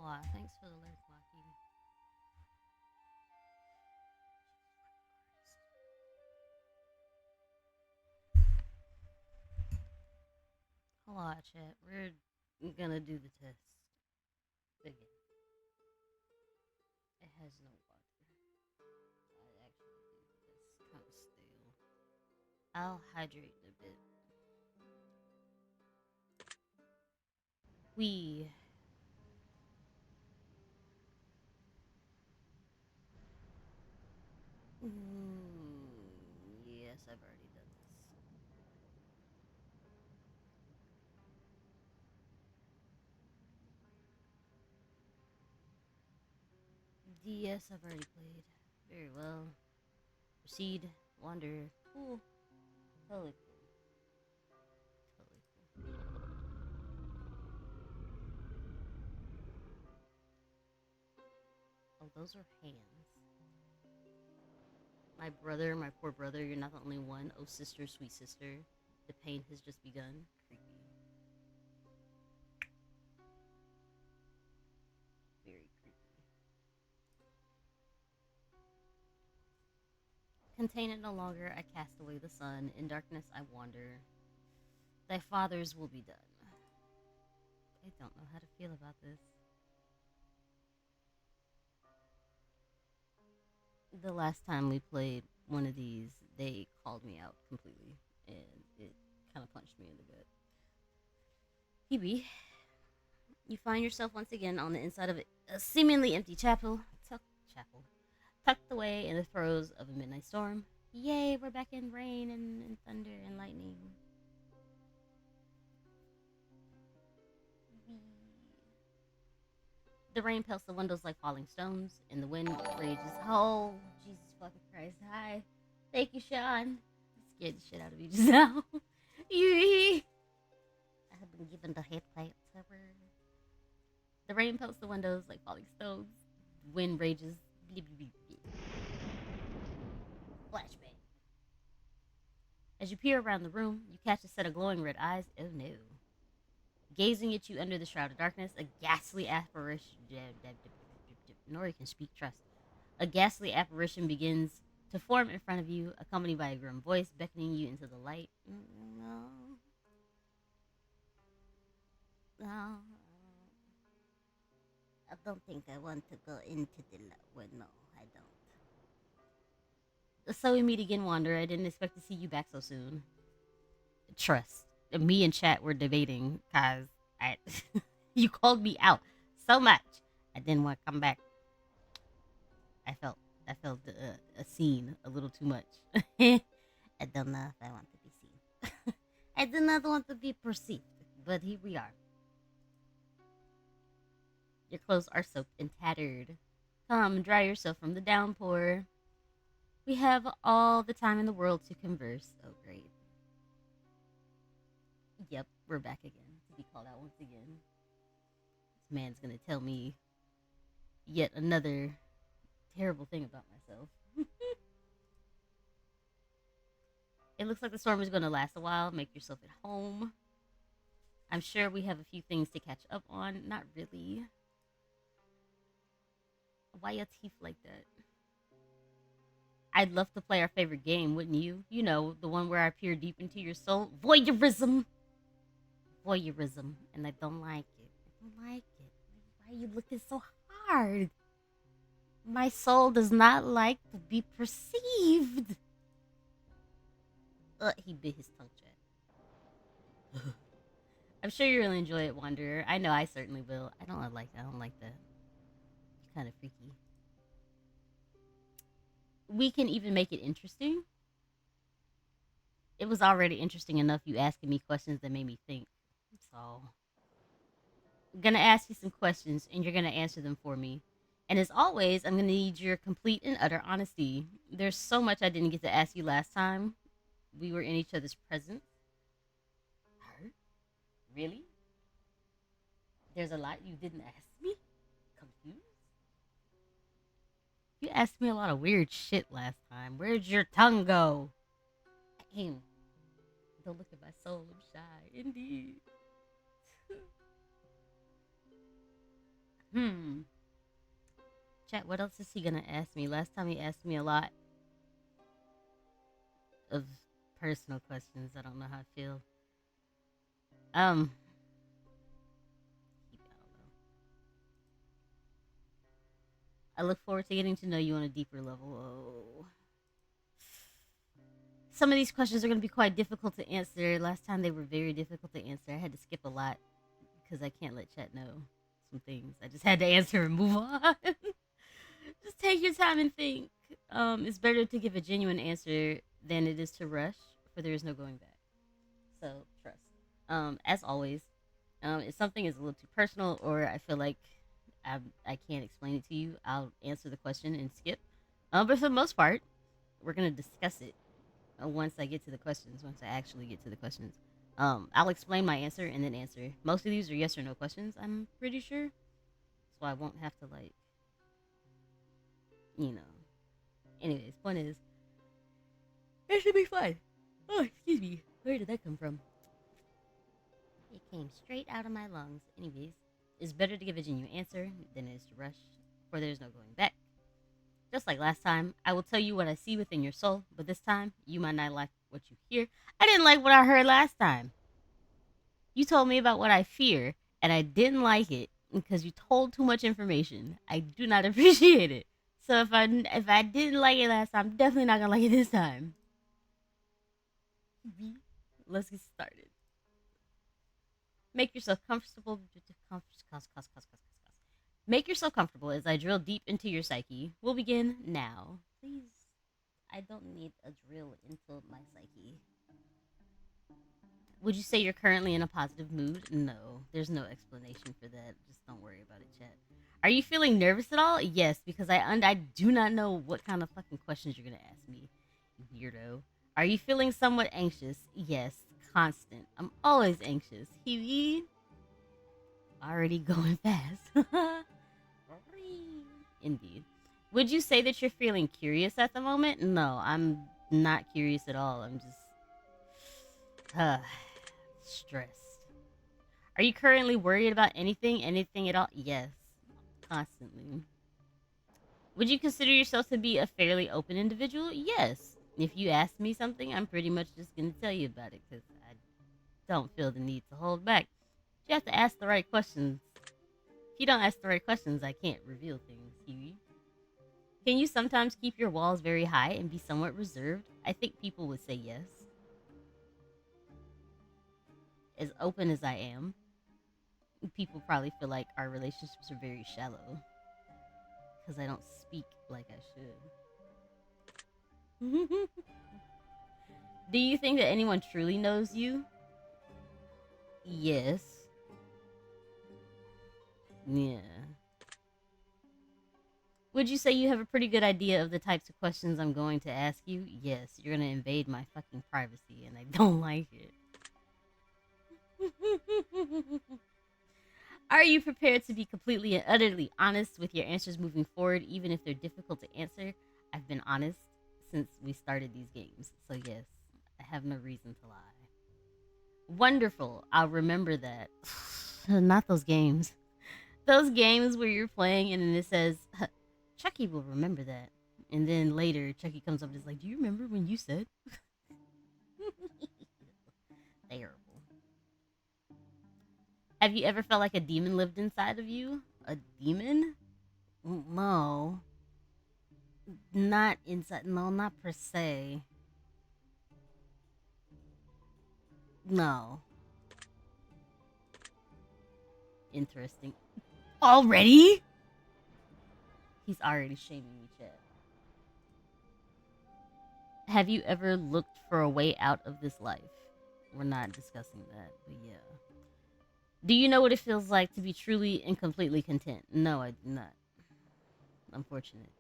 Hawa, thanks for the lyric lucky. Hawa, chat. We're gonna do the test again. It has no water. I actually think that's kind of stale. I'll hydrate a bit. We. Yes, I've already done this. DS, I've already played. Very well. Proceed. Wander. Cool. Totally cool. Totally cool. Oh, those are hands. My brother, my poor brother, you're not the only one. Oh, sister, sweet sister. The pain has just begun. Creepy. Very creepy. Contain it no longer. I cast away the sun. In darkness I wander. Thy fathers will be done. I don't know how to feel about this. The last time we played one of these, they called me out completely. And it kind of punched me in the gut. Hebe, you find yourself once again on the inside of a seemingly empty chapel, tucked away in the throes of a midnight storm. Yay, we're back in rain and thunder and lightning. The rain pelts the windows like falling stones, and the wind rages. Oh, Jesus fucking Christ. Hi. Thank you, Sean. Scared the shit out of me just now. I have been given the headlights. The rain pelts the windows like falling stones. Wind rages. Flashbang. As you peer around the room, you catch a set of glowing red eyes. Oh no. Gazing at you under the shroud of darkness, a ghastly apparition. Nori can speak, trust. A ghastly apparition begins to form in front of you, accompanied by a grim voice beckoning you into the light. No. No. I don't think I want to go into the light. Well, no, I don't. So we meet again, Wander. I didn't expect to see you back so soon. Trust. Me and chat were debating because I you called me out so much. I didn't want to come back. I felt a scene a little too much. I don't know if I want to be seen. I do not want to be perceived, but here we are. Your clothes are soaked and tattered. Come, dry yourself from the downpour. We have all the time in the world to converse. Oh, great. Yep, we're back again to be called out once again. This man's gonna tell me yet another terrible thing about myself. It looks like the storm is gonna last a while. Make yourself at home. I'm sure we have a few things to catch up on. Not really. Why your teeth like that? I'd love to play our favorite game, wouldn't you? You know, the one where I peer deep into your soul. Voyeurism. Voyeurism. And I don't like it. I don't like it. Why are you looking so hard? My soul does not like to be perceived. He bit his tongue chat. I'm sure you'll enjoy it, Wanderer. I know I certainly will. I don't like that. You're kind of freaky. We can even make it interesting. It was already interesting enough you asking me questions that made me think. So, I'm gonna ask you some questions and you're gonna answer them for me. And as always, I'm gonna need your complete and utter honesty. There's so much I didn't get to ask you last time. We were in each other's presence. Hurt? Really? There's a lot you didn't ask me? Confused? You asked me a lot of weird shit last time. Where'd your tongue go? Aim. Don't look at my soul. I'm shy. Indeed. Hmm. Chat, what else is he gonna ask me? Last time he asked me a lot of personal questions. I don't know how I feel. Um, I don't know. I look forward to getting to know you on a deeper level. Oh. Some of these questions are going to be quite difficult to answer. Last time they were very difficult to answer. I had to skip a lot because I can't let chat know some things. I just had to answer and move on. Just take your time and think. It's better to give a genuine answer than it is to rush, for there is no going back. So trust. As always, if something is a little too personal or I feel like I can't explain it to you, I'll answer the question and skip. But for the most part, we're gonna discuss it once I get to the questions. Once I actually get to the questions, I'll explain my answer and then answer. Most of these are yes or no questions. I'm pretty sure, so I won't have to like, you know. Anyways, point is, it should be fun. Oh, excuse me. Where did that come from? It came straight out of my lungs. Anyways, it's better to give a genuine answer than it is to rush, for there's no going back. Just like last time, I will tell you what I see within your soul, but this time, you might not like what you hear. I didn't like what I heard last time. You told me about what I fear, and I didn't like it because you told too much information. I do not appreciate it. So if I didn't like it last time, I'm definitely not gonna like it this time. Let's get started. Make yourself comfortable. Make yourself comfortable as I drill deep into your psyche. We'll begin now. Please, I don't need a drill into my psyche. Would you say you're currently in a positive mood? No, there's no explanation for that. Just don't worry about it, chat. Are you feeling nervous at all? Yes, because I do not know what kind of fucking questions you're gonna ask me, you weirdo. Are you feeling somewhat anxious? Yes, constant. I'm always anxious. He already going fast. Indeed. Would you say that you're feeling curious at the moment? No, I'm not curious at all. I'm just stressed. Are you currently worried about anything? Anything at all? Yes, constantly. Would you consider yourself to be a fairly open individual? Yes. If you ask me something, I'm pretty much just going to tell you about it because I don't feel the need to hold back. You have to ask the right questions. If you don't ask the right questions, I can't reveal things, Huey. Can you sometimes keep your walls very high and be somewhat reserved? I think people would say yes. As open as I am, people probably feel like our relationships are very shallow because I don't speak like I should. Do you think that anyone truly knows you? Yes. Yeah. Would you say you have a pretty good idea of the types of questions I'm going to ask you? Yes, you're going to invade my fucking privacy and I don't like it. Are you prepared to be completely and utterly honest with your answers moving forward, even if they're difficult to answer? I've been honest since we started these games, so yes, I have no reason to lie. Wonderful, I'll remember that. Not those games. Those games where you're playing and then it says, Chucky will remember that. And then later, Chucky comes up and is like, do you remember when you said? Terrible. Have you ever felt like a demon lived inside of you? A demon? No. Not inside. No, not per se. No. Interesting. Already? He's already shaming me, Chad. Have you ever looked for a way out of this life? We're not discussing that, but yeah. Do you know what it feels like to be truly and completely content? No, I do not. Unfortunate.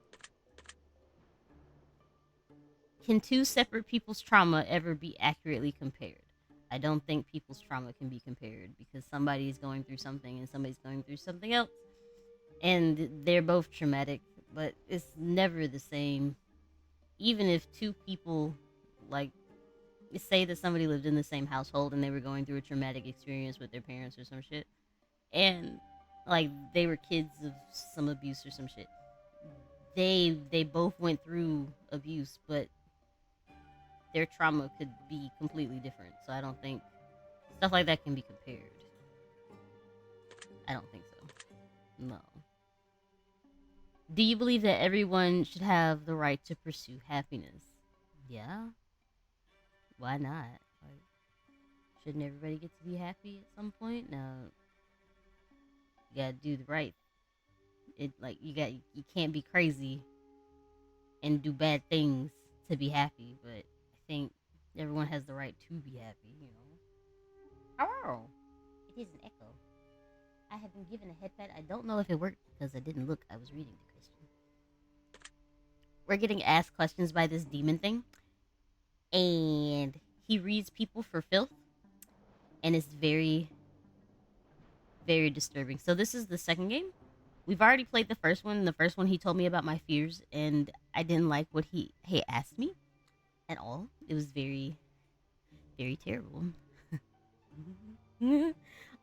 Can two separate people's trauma ever be accurately compared? I don't think people's trauma can be compared because somebody is going through something and somebody's going through something else. And they're both traumatic, but it's never the same. Even if two people, like, say that somebody lived in the same household and they were going through a traumatic experience with their parents or some shit, and Like they were kids of some abuse or some shit. They both went through abuse, but their trauma could be completely different. So I don't think stuff like that can be compared. I don't think so. No. Do you believe that everyone should have the right to pursue happiness? Yeah. Why not? Like, shouldn't everybody get to be happy at some point? No, you gotta do the right. You can't be crazy and do bad things to be happy. But I think everyone has the right to be happy. You know. Hello. It is an echo. I have been given a headpad. I don't know if it worked because I didn't look. I was reading the question. We're getting asked questions by this demon thing, and he reads people for filth, and it's very, very disturbing. So this is the second game. We've already played the first one. The first one, he told me about my fears, and I didn't like what he asked me at all. It was very, very terrible.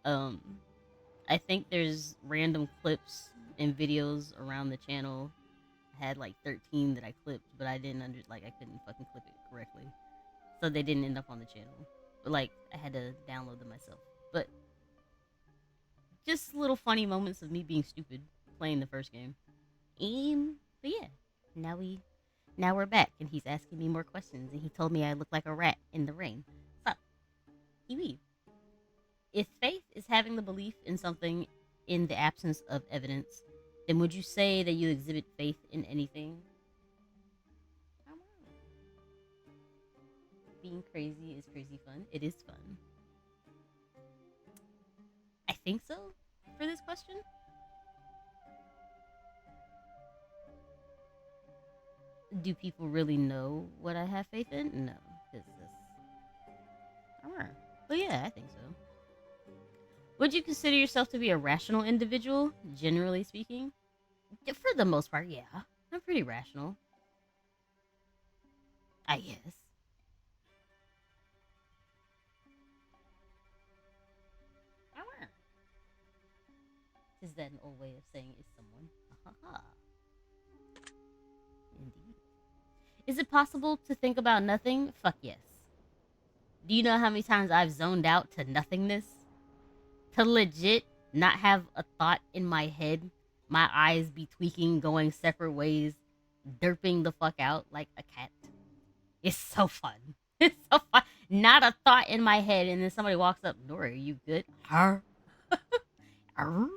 um, I think there's random clips and videos around the channel. I had like 13 that I clipped, but I didn't I couldn't fucking clip it correctly, so they didn't end up on the channel. But like I had to download them myself. But just little funny moments of me being stupid playing the first game. But yeah, now we're back, and he's asking me more questions, and he told me I look like a rat in the rain. So, Kiwi, if faith is having the belief in something in the absence of evidence, then would you say that you exhibit faith in anything? I don't know. Being crazy is crazy fun. It is fun. I think so for this question. Do people really know what I have faith in? No, because this. I don't know. But yeah, I think so. Would you consider yourself to be a rational individual, generally speaking? Yeah, for the most part, yeah. I'm pretty rational, I guess. I don't know. Is that an old way of saying is someone? Ha Indeed. Is it possible to think about nothing? Fuck yes. Do you know how many times I've zoned out to nothingness? To legit not have a thought in my head, my eyes be tweaking, going separate ways, derping the fuck out like a cat. It's so fun. It's so fun. Not a thought in my head, and then somebody walks up. Nora, are you good? Arr. Arr.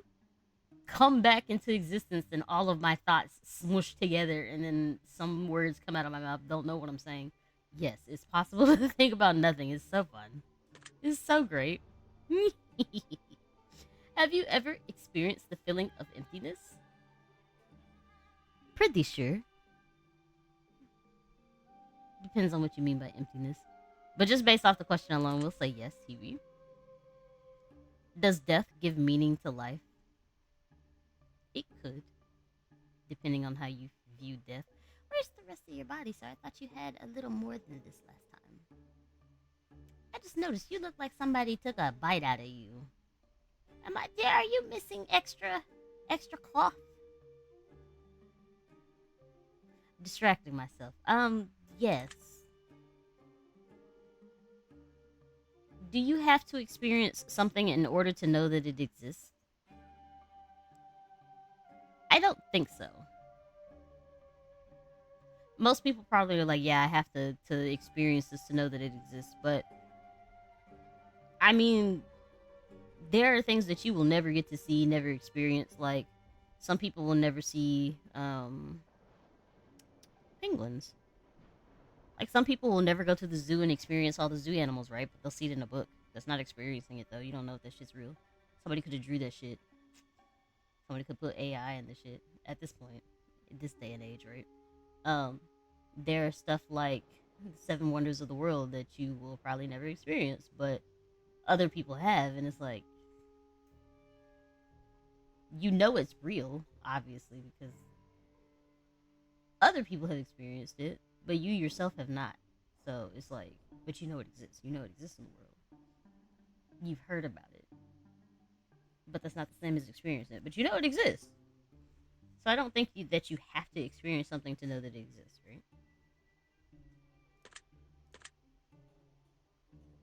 Come back into existence, and all of my thoughts smush together, and then some words come out of my mouth. Don't know what I'm saying. Yes, it's possible to think about nothing. It's so fun. It's so great. Have you ever experienced the feeling of emptiness? Pretty sure. Depends on what you mean by emptiness. But just based off the question alone, we'll say yes, Kiwi. Does death give meaning to life? It could, depending on how you view death. Where's the rest of your body, sir? I thought you had a little more than this last time. I just noticed you look like somebody took a bite out of you. Am I there? Are you missing extra cloth? Distracting myself. Yes. Do you have to experience something in order to know that it exists? I don't think so. Most people probably are like, yeah, I have to experience this to know that it exists. But I mean, there are things that you will never get to see, never experience. Like some people will never see penguins. Like some people will never go to the zoo and experience all the zoo animals, right? But they'll see it in a book. That's not experiencing it though. You don't know if that shit's real. Somebody could have drew that shit. Somebody could put AI in the shit at this point, in this day and age, right? Um, there are stuff like the Seven Wonders of the World that you will probably never experience, but other people have, and it's like you know it's real, obviously, because other people have experienced it, but you yourself have not. So it's like, but you know it exists. You know it exists in the world. You've heard about it, but that's not the same as experiencing it. But you know it exists. So I don't think that you have to experience something to know that it exists, right?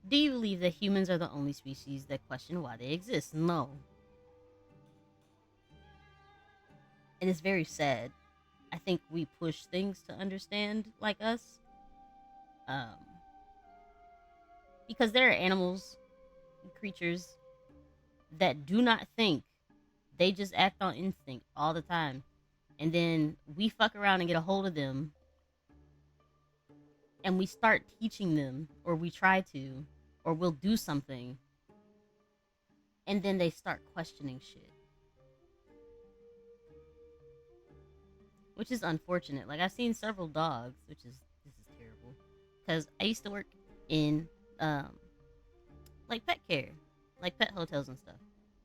Do you believe that humans are the only species that question why they exist? No. And it's very sad. I think we push things to understand like us. Um, because there are animals, creatures that do not think. They just act on instinct all the time. And then we fuck around and get a hold of them and we start teaching them, or we try to, or we'll do something, and then they start questioning shit, which is unfortunate. Like I've seen several dogs, which is this is terrible, because I used to work in um like pet care, like pet hotels and stuff.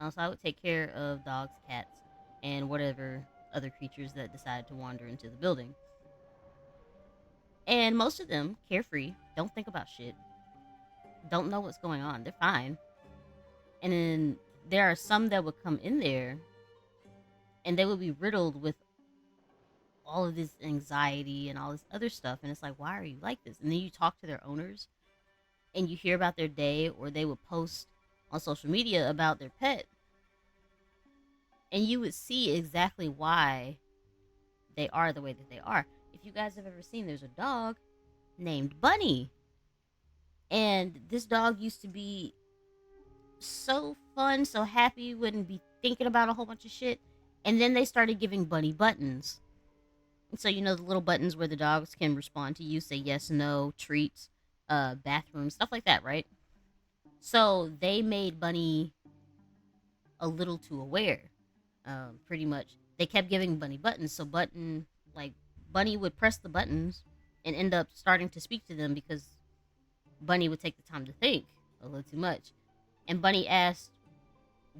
So I would take care of dogs, cats, and whatever other creatures that decide to wander into the building. And most of them carefree, don't think about shit, don't know what's going on. They're fine. And then there are some that would come in there and they would be riddled with all of this anxiety and all this other stuff. And it's like, why are you like this? And then you talk to their owners and you hear about their day, or they would post on social media about their pet, and you would see exactly why they are the way that they are. If you guys have ever seen, there's a dog named Bunny. And this dog used to be so fun, so happy, wouldn't be thinking about a whole bunch of shit. And then they started giving Bunny buttons. And so, you know, the little buttons where the dogs can respond to you, say yes, no, treats, bathroom, stuff like that, right? So they made Bunny a little too aware, pretty much. They kept giving Bunny buttons, so like, Bunny would press the buttons and end up starting to speak to them because Bunny would take the time to think a little too much. And Bunny asked,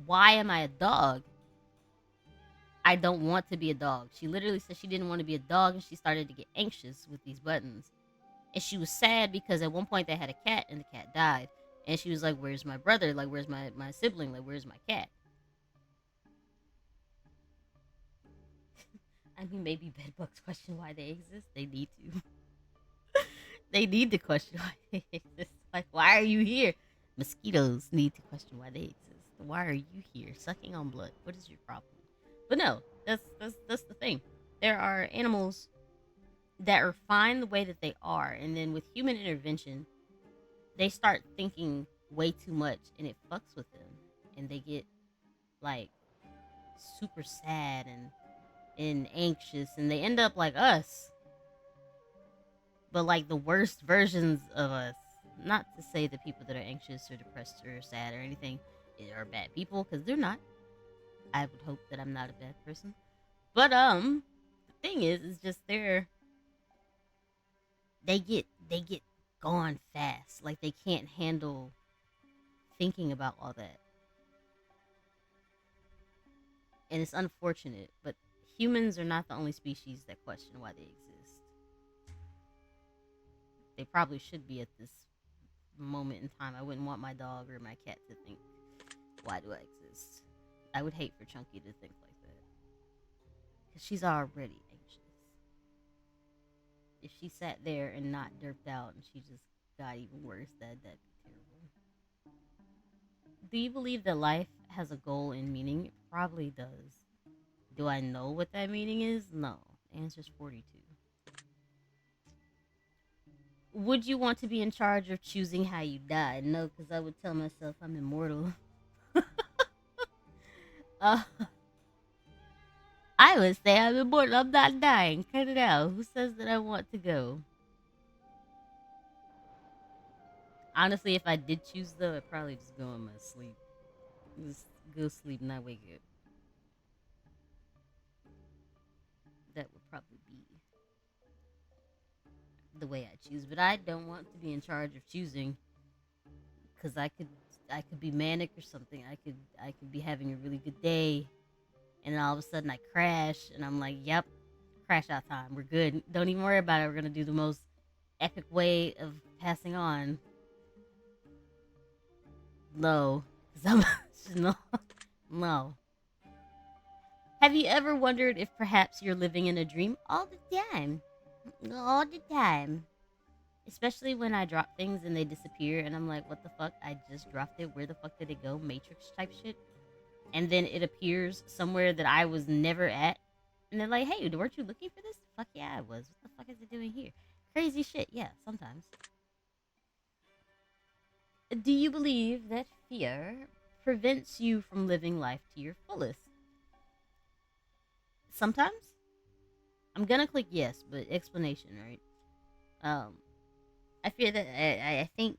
why am I a dog? I don't want to be a dog. She literally said she didn't want to be a dog, and she started to get anxious with these buttons. And she was sad because at one point they had a cat and the cat died. And she was like, where's my brother? Like, where's my sibling? Like, where's my cat? I mean, maybe bedbugs question why they exist. They need to. They need to question why they exist. Like, why are you here? Mosquitoes need to question why they exist. Why are you here? Sucking on blood. What is your problem? But no, that's the thing. There are animals that are fine the way that they are, and then with human intervention, they start thinking way too much, and it fucks with them, and they get like super sad and anxious, and they end up like us, but like the worst versions of us. Not to say that people that are anxious or depressed or sad or anything are bad people, because they're not. I would hope that I'm not a bad person. But the thing is just they get gone fast. Like they can't handle thinking about all that. And it's unfortunate, but humans are not the only species that question why they exist. They probably should be at this moment in time. I wouldn't want my dog or my cat to think, why do I exist? I would hate for Chunky to think like that. Because she's already anxious. If she sat there and not derped out and she just got even worse, that'd be terrible. Do you believe that life has a goal and meaning? It probably does. Do I know what that meaning is? No. The answer's 42. Would you want to be in charge of choosing how you die? No, because I would tell myself I'm immortal. uh, I would say I'm immortal. I'm not dying. Cut it out. Who says that I want to go? Honestly, if I did choose though, I'd probably just go in my sleep. Just go sleep and not wake up. That would probably be the way I choose. But I don't want to be in charge of choosing, because I could be manic or something. I could be having a really good day, and then all of a sudden I crash, and I'm like, yep, crash out time. We're good. Don't even worry about it. We're gonna do the most epic way of passing on. No, because I'm no. No. Have you ever wondered if perhaps you're living in a dream all the time? All the time. Especially when I drop things and they disappear and I'm like, what the fuck? I just dropped it. Where the fuck did it go? Matrix type shit. And then it appears somewhere that I was never at. And they're like, hey, weren't you looking for this? Fuck yeah, I was. What the fuck is it doing here? Crazy shit. Yeah, sometimes. Do you believe that fear prevents you from living life to your fullest? Sometimes. I'm gonna click yes, but explanation, right? Um, I fear that I think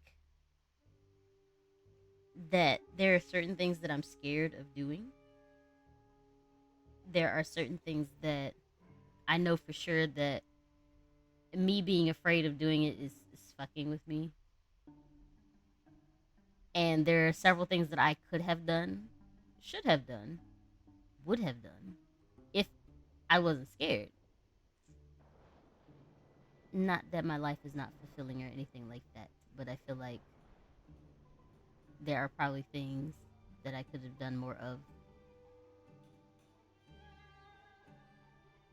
that there are certain things that I'm scared of doing. There are certain things that I know for sure that me being afraid of doing it is fucking with me. And there are several things that I could have done, should have done, would have done if I wasn't scared. Not that my life is not fulfilling or anything like that, but I feel like there are probably things that I could have done more of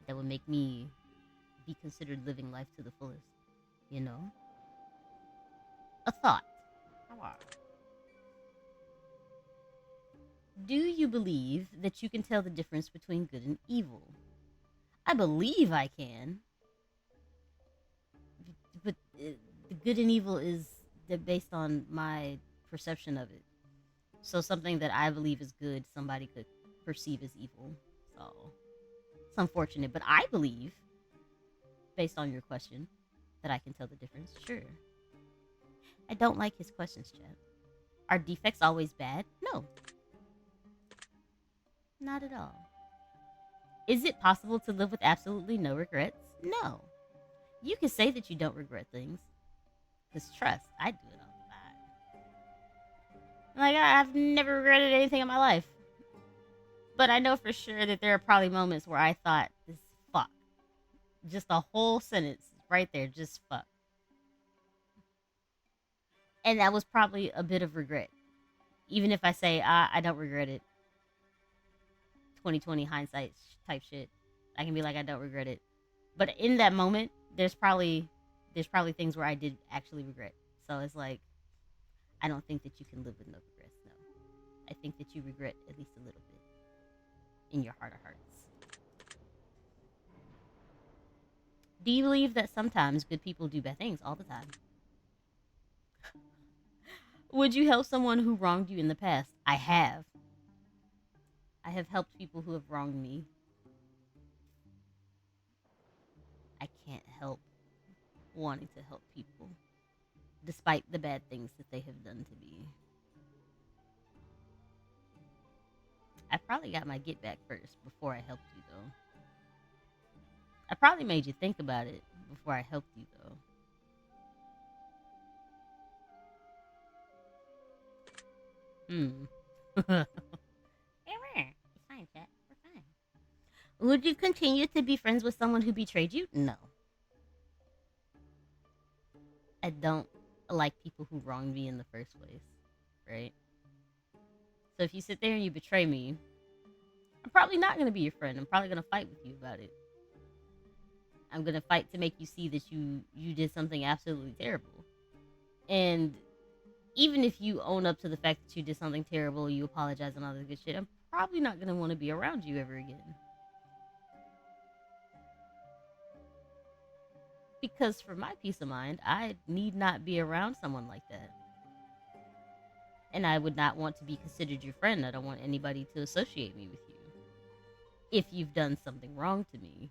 that would make me be considered living life to the fullest, you know? A thought. Hawa. Do you believe that you can tell the difference between good and evil? I believe I can, but the good and evil is based on my perception of it. So something that I believe is good, somebody could perceive as evil. So it's unfortunate, but I believe, based on your question, that I can tell the difference. Sure. I don't like his questions, Chad. Are defects always bad? No, not at all. Is it possible to live with absolutely no regrets? No. You can say that you don't regret things. Because trust, I do it all the time. Like, I've never regretted anything in my life. But I know for sure that there are probably moments where I thought, this fuck. Just a whole sentence right there, just fuck. And that was probably a bit of regret. Even if I say, I don't regret it. 2020 hindsight type shit. I can be like, I don't regret it. But in that moment, there's probably things where I did actually regret. So it's like, I don't think that you can live with no regrets. No, I think that you regret at least a little bit in your heart of hearts. Do you believe that sometimes good people do bad things all the time? Would you help someone who wronged you in the past? I have. I have helped people who have wronged me. I can't help wanting to help people despite the bad things that they have done to me. I probably got my get back first before I helped you, though. I probably made you think about it before I helped you, though. Hmm. It's fine, chat. We're fine. Would you continue to be friends with someone who betrayed you? No. I don't like people who wronged me in the first place, right? So if you sit there and you betray me, I'm probably not going to be your friend. I'm probably going to fight with you about it. I'm going to fight to make you see that you did something absolutely terrible. And even if you own up to the fact that you did something terrible, you apologize and all this good shit, I'm probably not going to want to be around you ever again. Because for my peace of mind, I need not be around someone like that. And I would not want to be considered your friend. I don't want anybody to associate me with you if you've done something wrong to me.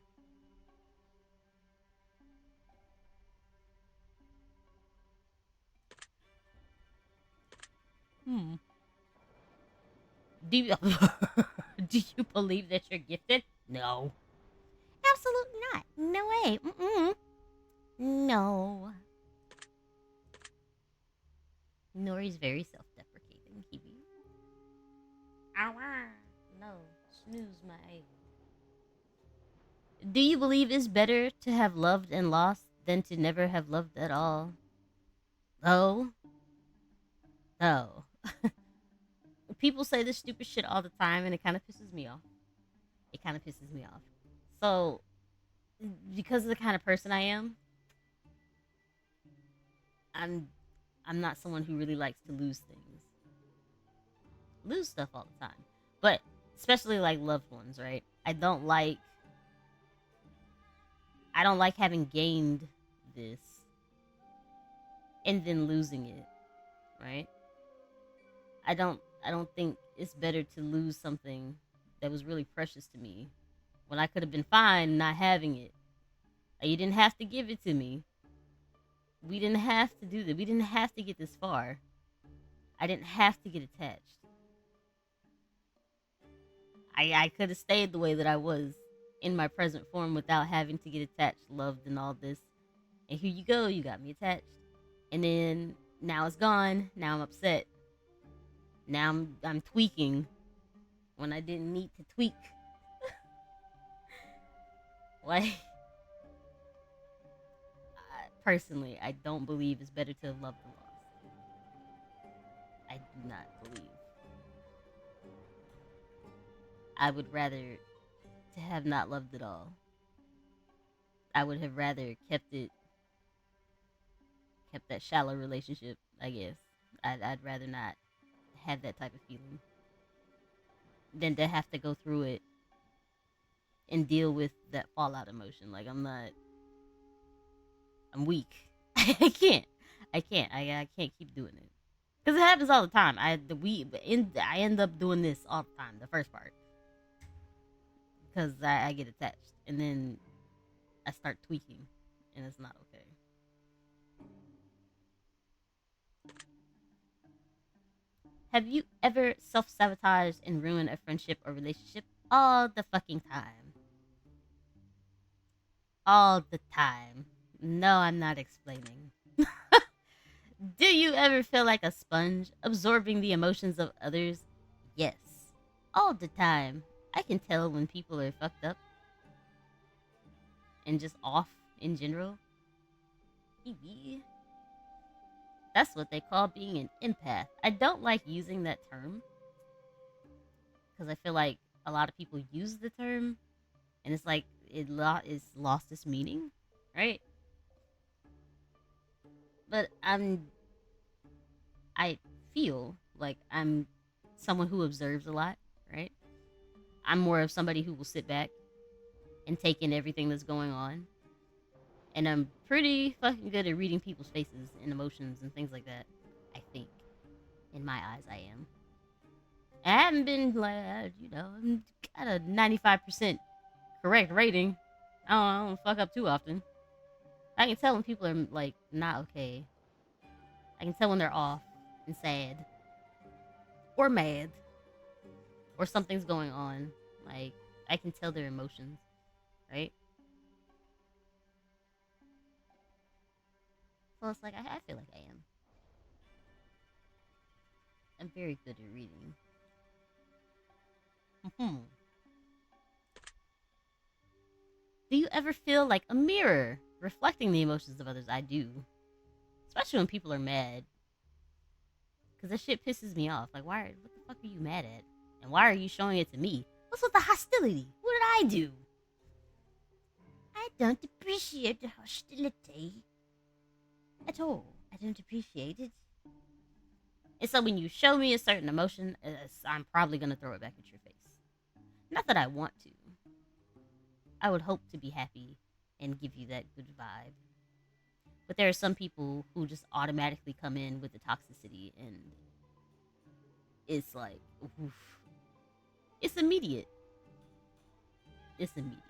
Hmm. Do you, do you believe that you're gifted? No. Absolutely not. No way. Mm-mm. No. Nori's very self-deprecating, Kibi. Ow. No. Snooze my egg. Do you believe it's better to have loved and lost than to never have loved at all? Oh. Oh. People say this stupid shit all the time, and it kind of pisses me off. It kind of pisses me off. So, because of the kind of person I am, I'm I'm not someone who really likes to lose things, lose stuff all the time. But especially like loved ones, right? I don't like having gained this and then losing it, right? I don't think it's better to lose something that was really precious to me when I could have been fine not having it. You didn't have to give it to me. We didn't have to do that. We didn't have to get this far. I didn't have to get attached. I could have stayed the way that I was in my present form without having to get attached, loved, and all this. And here you go, you got me attached. And then now it's gone. Now I'm upset. Now I'm tweaking when I didn't need to tweak. Like, personally, I don't believe it's better to have loved than lost. I do not believe. I would rather to have not loved at all. I would have rather kept that shallow relationship. I guess I'd rather not have that type of feeling than to have to go through it and deal with that fallout emotion. Like I'm weak. I can't. I can't keep doing it because it happens all the time. I end up doing this all the time. The first part because I get attached and then I start tweaking, and it's not okay. Have you ever self sabotaged and ruined a friendship or relationship? All the fucking time. All the time. No, I'm not explaining. Do you ever feel like a sponge, absorbing the emotions of others? Yes. All the time. I can tell when people are fucked up and just off in general. That's what they call being an empath. I don't like using that term because I feel like a lot of people use the term and it's like it's lost its meaning, right? But I feel like I'm someone who observes a lot, right? I'm more of somebody who will sit back and take in everything that's going on. And I'm pretty fucking good at reading people's faces and emotions and things like that. I think. In my eyes, I am. I haven't been, like, I'm got a 95% correct rating. I don't fuck up too often. I can tell when people are, like, not okay. I can tell when they're off and sad. Or mad. Or something's going on. Like, I can tell their emotions, right? So it's like, I feel like I am. I'm very good at reading. Do you ever feel like a mirror reflecting the emotions of others? I do. Especially when people are mad. Because that shit pisses me off. Like, what the fuck are you mad at? And why are you showing it to me? What's with the hostility? What did I do? I don't appreciate the hostility at all. I don't appreciate it. And so when you show me a certain emotion, I'm probably going to throw it back at your face. Not that I want to. I would hope to be happy and give you that good vibe. But there are some people who just automatically come in with the toxicity and it's like, oof. It's immediate. It's immediate.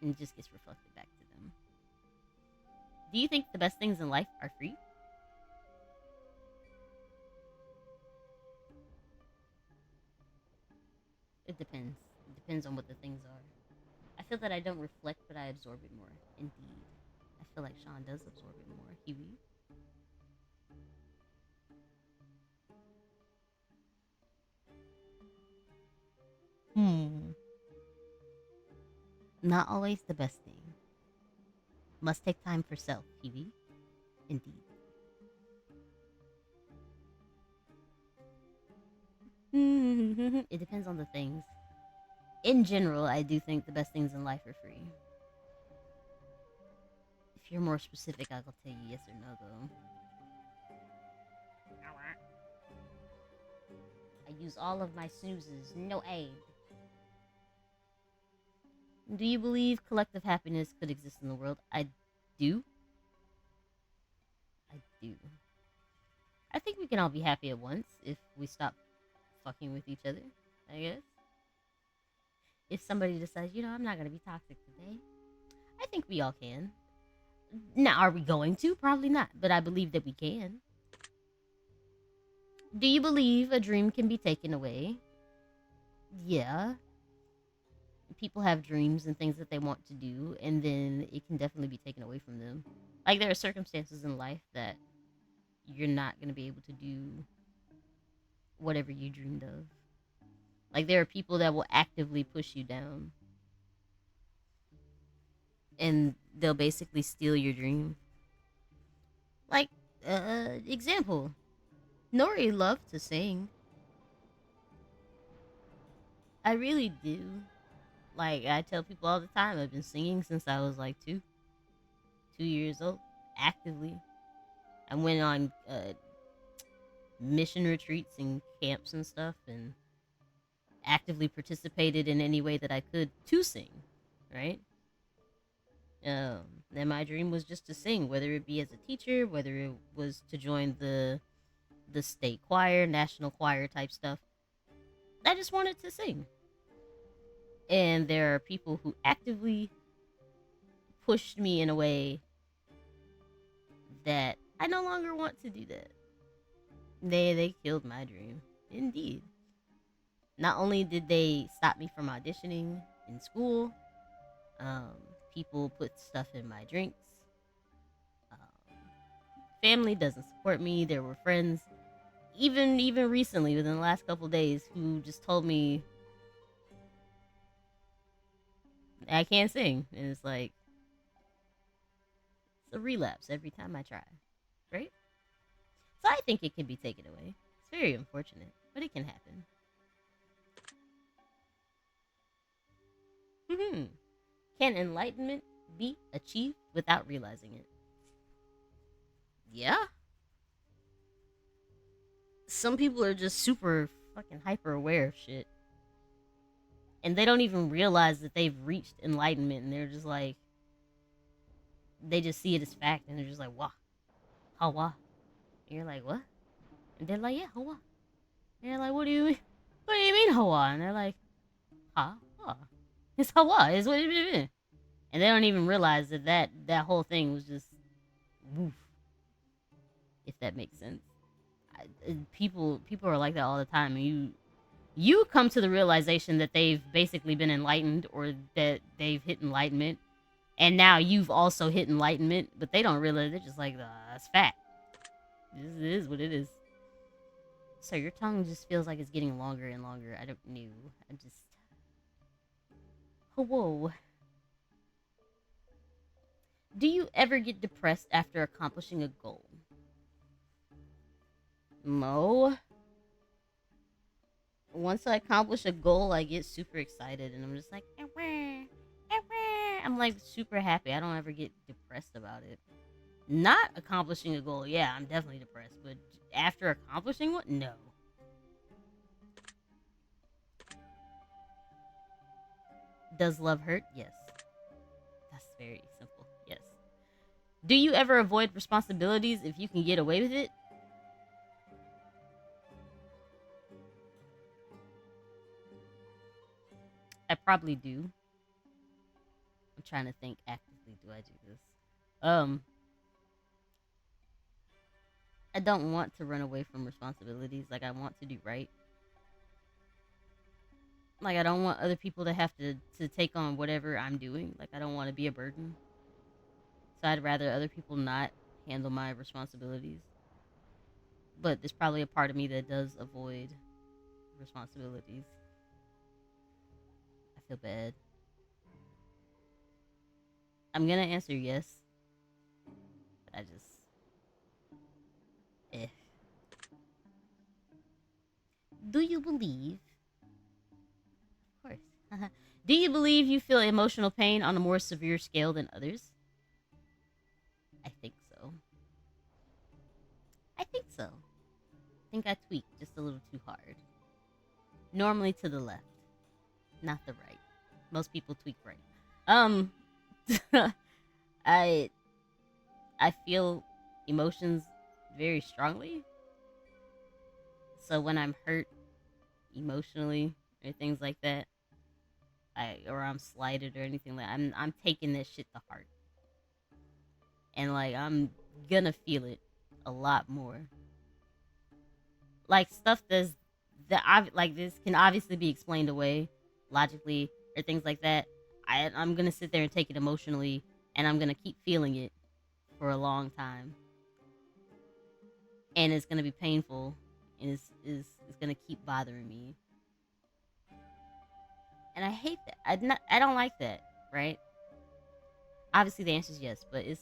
And it just gets reflected back to them. Do you think the best things in life are free? It depends. It depends on what the things are. I feel that I don't reflect, but I absorb it more. Indeed. I feel like Sean does absorb it more. Huey? Not always the best thing. Must take time for self, Huey. Indeed. It depends on the things. In general, I do think the best things in life are free. If you're more specific, I'll tell you yes or no, though. I use all of my snoozes, no aid. Do you believe collective happiness could exist in the world? I do. I do. I think we can all be happy at once if we stop fucking with each other, I guess. If somebody decides, I'm not going to be toxic today, I think we all can. Now, are we going to? Probably not, but I believe that we can. Do you believe a dream can be taken away? Yeah. People have dreams and things that they want to do, and then it can definitely be taken away from them. Like, there are circumstances in life that you're not going to be able to do whatever you dreamed of. Like, there are people that will actively push you down, and they'll basically steal your dream. Like, example, Nori loved to sing. I really do. Like, I tell people all the time, I've been singing since I was like 2 years old, actively. I went on mission retreats and camps and stuff, and actively participated in any way that I could to sing, right? And my dream was just to sing, whether it be as a teacher, whether it was to join the state choir, national choir type stuff. I just wanted to sing. And there are people who actively pushed me in a way that I no longer want to do that. They killed my dream. Indeed. Not only did they stop me from auditioning in school, um, people put stuff in my drinks. Um, Family doesn't support me. There were friends, even recently, within the last couple of days, who just told me I can't sing, and it's like it's a relapse every time I try, right? So I think it can be taken away. It's very unfortunate, but it can happen. Hmm. Can enlightenment be achieved without realizing it? Yeah. Some people are just super fucking hyper aware of shit. And they don't even realize that they've reached enlightenment, and they're just like, they just see it as fact, and they're just like, wow, Hawa. And you're like, what? And they're like, yeah, Hawa. And you're like, what do you mean? What do you mean, Hawa? And they're like, ha, ha. It's Hawa. It's what it is. And they don't even realize that whole thing was just woof, if that makes sense. People are like that all the time, and you come to the realization that they've basically been enlightened, or that they've hit enlightenment, and now you've also hit enlightenment, but they don't realize. They're just like, that's fact. This is what it is. So your tongue just feels like it's getting longer and longer. I don't know. I'm just, oh, whoa. Do you ever get depressed after accomplishing a goal? Mo. Once I accomplish a goal, I get super excited, and I'm just like, I'm like super happy. I don't ever get depressed about it. Not accomplishing a goal, yeah, I'm definitely depressed. But after accomplishing one, no. Does love hurt? Yes. That's very simple. Yes. Do you ever avoid responsibilities if you can get away with it? I probably do. I'm trying to think actively. Do I do this? Um, I don't want to run away from responsibilities. Like, I want to do right. Like, I don't want other people to have to take on whatever I'm doing. Like, I don't want to be a burden. So I'd rather other people not handle my responsibilities. But there's probably a part of me that does avoid responsibilities. I feel bad. I'm gonna answer yes. I just, eh. Do you believe, of course, do you believe you feel emotional pain on a more severe scale than others? I think so. I think so. I think I tweaked just a little too hard. Normally to the left, not the right. Most people tweak right. Um, I I feel emotions very strongly. So when I'm hurt emotionally or things like that, or I'm slighted or anything like I'm taking this shit to heart. And like I'm gonna feel it a lot more. Like stuff that like this can obviously be explained away logically or things like that. I'm gonna sit there and take it emotionally, and I'm gonna keep feeling it for a long time, and it's gonna be painful, and it's gonna keep bothering me, and I hate that. I don't like that, right? Obviously, the answer is yes, but it's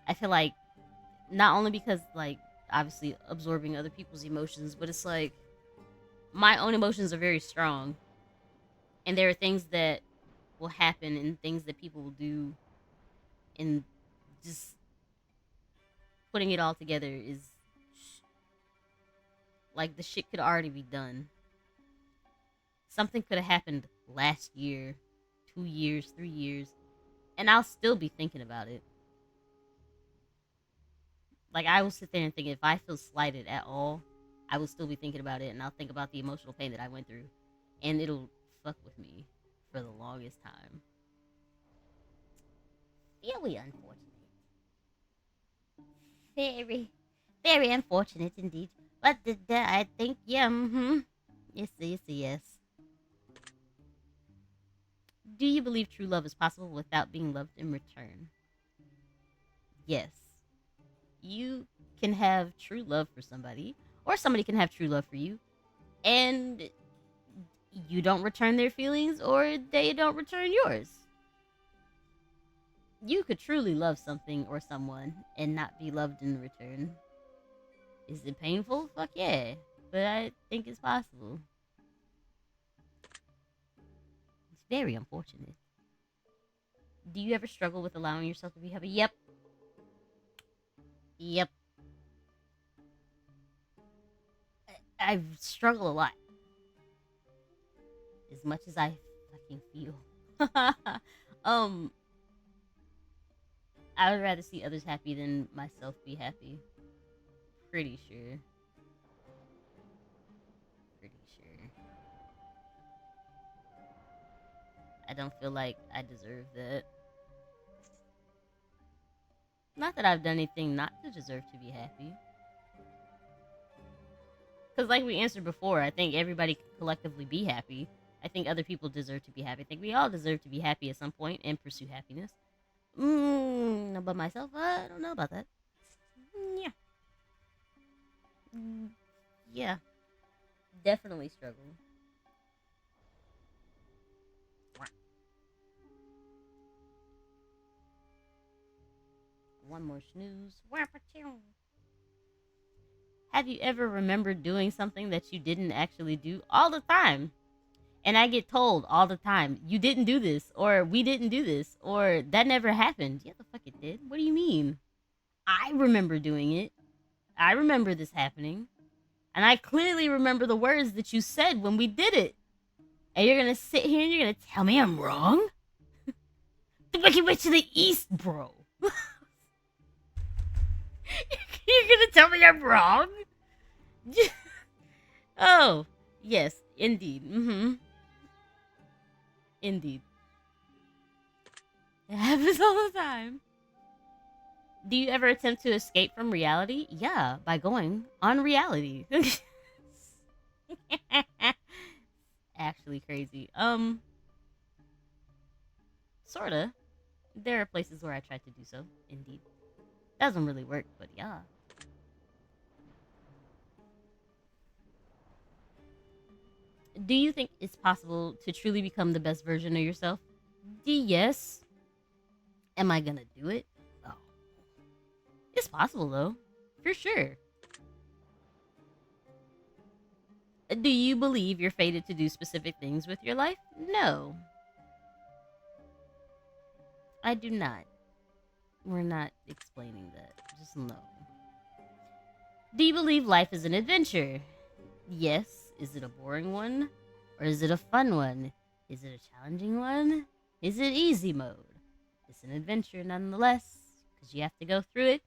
I feel like not only because like obviously absorbing other people's emotions, but it's like my own emotions are very strong, and there are things that will happen and things that people will do, and just putting it all together is like the shit could already be done. Something could have happened last year, 2 years, 3 years, and I'll still be thinking about it. Like I will sit there and think if I feel slighted at all, I will still be thinking about it, and I'll think about the emotional pain that I went through, and it'll fuck with me for the longest time. Very unfortunate. Very, very unfortunate indeed. But I think, yeah, yes, yes, yes. Do you believe true love is possible without being loved in return? Yes. You can have true love for somebody, or somebody can have true love for you, and you don't return their feelings, or they don't return yours. You could truly love something or someone and not be loved in return. Is it painful? Fuck yeah. But I think it's possible. It's very unfortunate. Do you ever struggle with allowing yourself to be happy? Yep. Yep. I struggle a lot. As much as I fucking feel. um, I would rather see others happy than myself be happy. Pretty sure. Pretty sure. I don't feel like I deserve that. Not that I've done anything not to deserve to be happy. Because, like we answered before, I think everybody can collectively be happy. I think other people deserve to be happy. I think we all deserve to be happy at some point and pursue happiness. But myself, I don't know about that. Yeah. Mm, yeah. Definitely struggle. One more snooze. Have you ever remembered doing something that you didn't actually do? All the time. And I get told all the time, you didn't do this, or we didn't do this, or that never happened. Yeah, the fuck it did. What do you mean? I remember doing it. I remember this happening. And I clearly remember the words that you said when we did it. And you're gonna sit here and you're gonna tell me I'm wrong? The fuck you went to the east, bro. You're gonna tell me I'm wrong? Oh, yes, indeed. Indeed. It happens all the time. Do you ever attempt to escape from reality? Yeah, by going on reality. Actually crazy. Sorta. There are places where I try to do so, indeed. Doesn't really work, but yeah. Do you think it's possible to truly become the best version of yourself? Yes. Am I gonna do it? Oh. It's possible though. For sure. Do you believe you're fated to do specific things with your life? No, I do not. We're not explaining that. Just no. Do you believe life is an adventure? Yes. Is it a boring one? Or is it a fun one? Is it a challenging one? Is it easy mode? It's an adventure nonetheless, because you have to go through it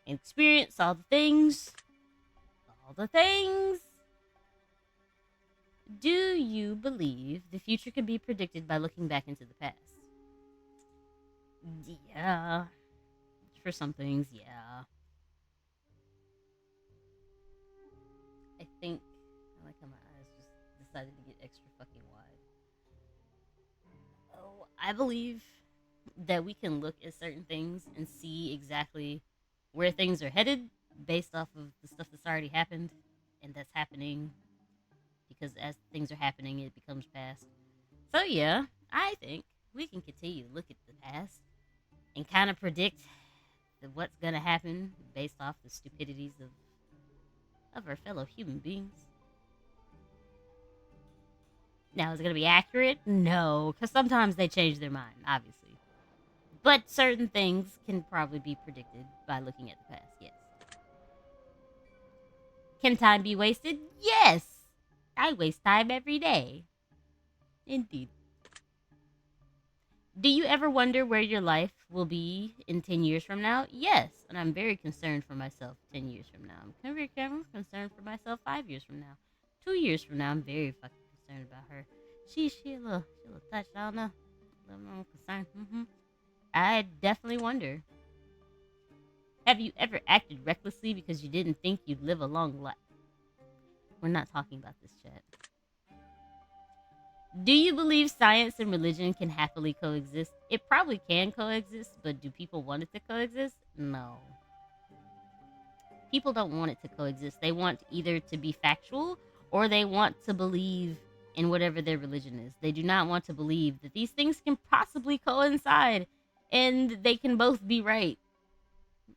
and experience all the things. All the things. Do you believe the future can be predicted by looking back into the past? Yeah. For some things, yeah. I think I like how my eyes just decided to get extra fucking wide. Oh, I believe that we can look at certain things and see exactly where things are headed based off of the stuff that's already happened and that's happening, because as things are happening it becomes past. So yeah, I think we can continue to look at the past and kind of predict what's gonna happen based off the stupidities of our fellow human beings. Now, is it gonna be accurate? No, because sometimes they change their mind, obviously. But certain things can probably be predicted by looking at the past, yes. Can time be wasted? Yes! I waste time every day. Indeed. Do you ever wonder where your life will be in 10 years from now? Yes, and I'm very concerned for myself 10 years from now. I'm very concerned for myself 5 years from now. 2 years from now, I'm very fucking concerned about her. She a little touched, I don't know. I'm concerned. I definitely wonder. Have you ever acted recklessly because you didn't think you'd live a long life? We're not talking about this, chat. Do you believe science and religion can happily coexist? It probably can coexist, but do people want it to coexist? No. People don't want it to coexist. They want either to be factual or they want to believe in whatever their religion is. They do not want to believe that these things can possibly coincide and they can both be right.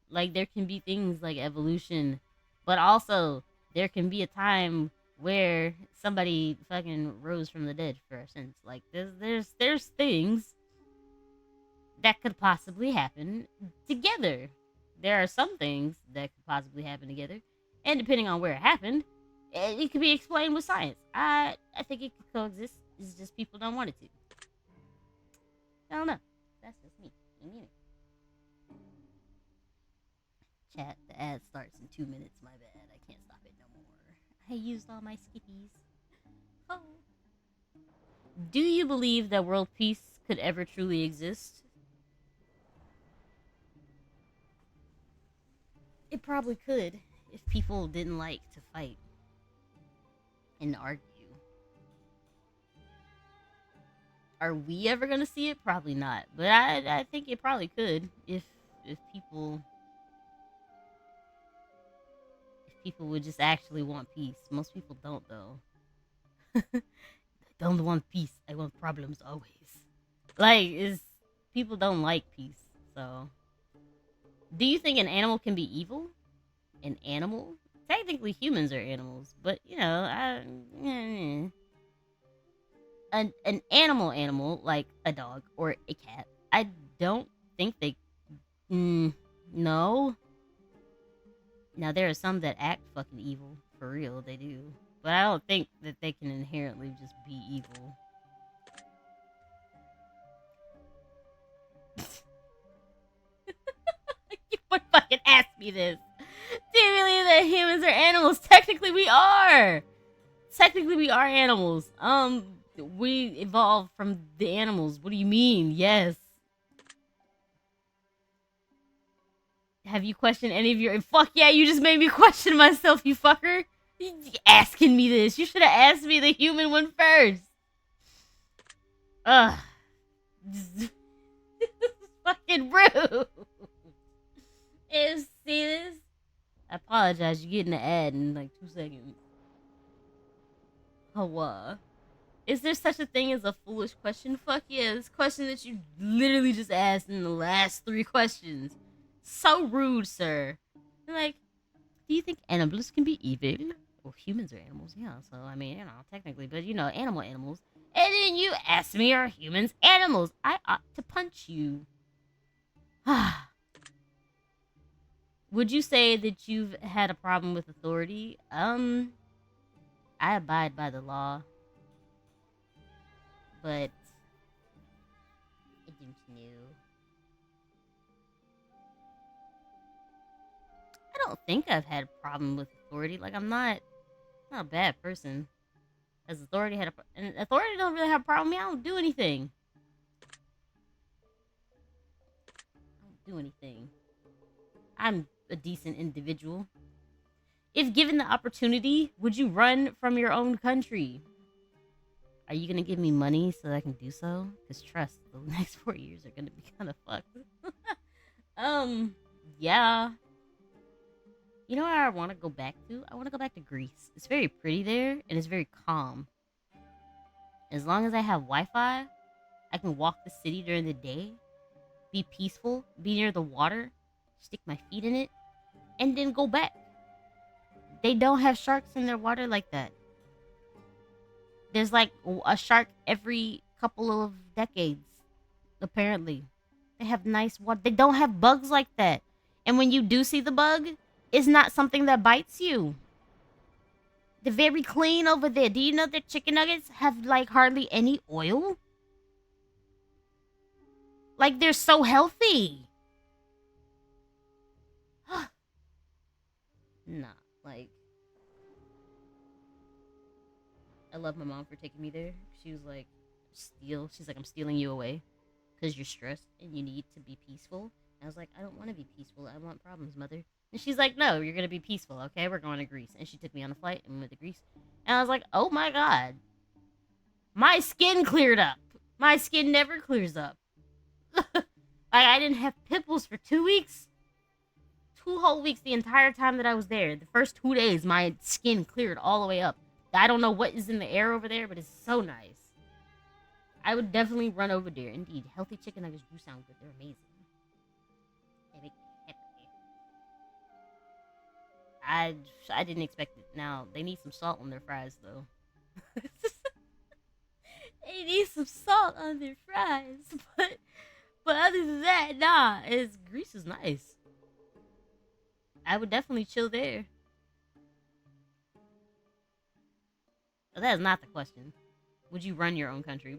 Like, there can be things like evolution, but also there can be a time where somebody fucking rose from the dead for our sins. Like, there's things that could possibly happen together. There are some things that could possibly happen together, and depending on where it happened, it could be explained with science. I think it could coexist. It's just people don't want it to. I don't know. That's just me. Chat, the ad starts in 2 minutes. My bad. I can't stop it no more. I used all my skippies. Oh. Do you believe that world peace could ever truly exist? It probably could if people didn't like to fight and argue. Are we ever gonna see it? Probably not. But I think it probably could if people would just actually want peace. Most people don't though. I don't want peace. I want problems always. Like, is people don't like peace. So, do you think an animal can be evil? An animal? Technically, humans are animals, but you know, an animal like a dog or a cat. I don't think they. No. Now there are some that act fucking evil for real. They do, but I don't think that they can inherently just be evil. You would fucking ask me this. Do you believe that humans are animals? Technically, we are. Technically, we are animals. We evolved from the animals. What do you mean? Yes. Have you questioned any of your? Fuck yeah! You just made me question myself, you fucker. You asking me this? You should have asked me the human one first. Ugh. This is fucking rude. You see this? I apologize. You're getting the ad in like 2 seconds. Hawa. Is there such a thing as a foolish question? Fuck yeah, this question that you literally just asked in the last 3 questions. So rude, sir. Like, do you think animals can be evil? Well, humans are animals, yeah. So I mean, technically, but animals. And then you ask me, are humans animals? I ought to punch you. Would you say that you've had a problem with authority? I abide by the law, but I don't know. I don't think I've had a problem with authority. Like I'm not a bad person. Has authority had and authority don't really have a problem with me. I don't do anything. I don't do anything. I'm a decent individual. If given the opportunity, would you run from your own country? Are you gonna give me money so that I can do so? Because trust, the next 4 years are gonna be kind of fucked. Yeah. You know where I want to go back to? I want to go back to Greece. It's very pretty there and it's very calm. As long as I have Wi-Fi, I can walk the city during the day, be peaceful, be near the water, stick my feet in it, and then go back. They don't have sharks in their water like that. There's like a shark every couple of decades, apparently. They have nice water. They don't have bugs like that. And when you do see the bug, it's not something that bites you. They're very clean over there. Do you know that chicken nuggets have like hardly any oil? Like they're so healthy. Nah, like I love my mom for taking me there. She was like, steal. She's like, I'm stealing you away because you're stressed and you need to be peaceful. And I was like, I don't want to be peaceful. I want problems, mother. And she's like, no, you're going to be peaceful. Okay, we're going to Greece. And she took me on a flight and we went to Greece. And I was like, oh my God. My skin cleared up. My skin never clears up. Like, I didn't have pimples for 2 weeks. 2 whole weeks the entire time that I was there. The first 2 days, my skin cleared all the way up. I don't know what is in the air over there, but it's so nice. I would definitely run over there. Indeed, healthy chicken nuggets do sound good. They're amazing. They make me happy. I didn't expect it. Now, they need some salt on their fries, though. They need some salt on their fries. But other than that, nah. Greece is nice. I would definitely chill there. But that is not the question. Would you run your own country?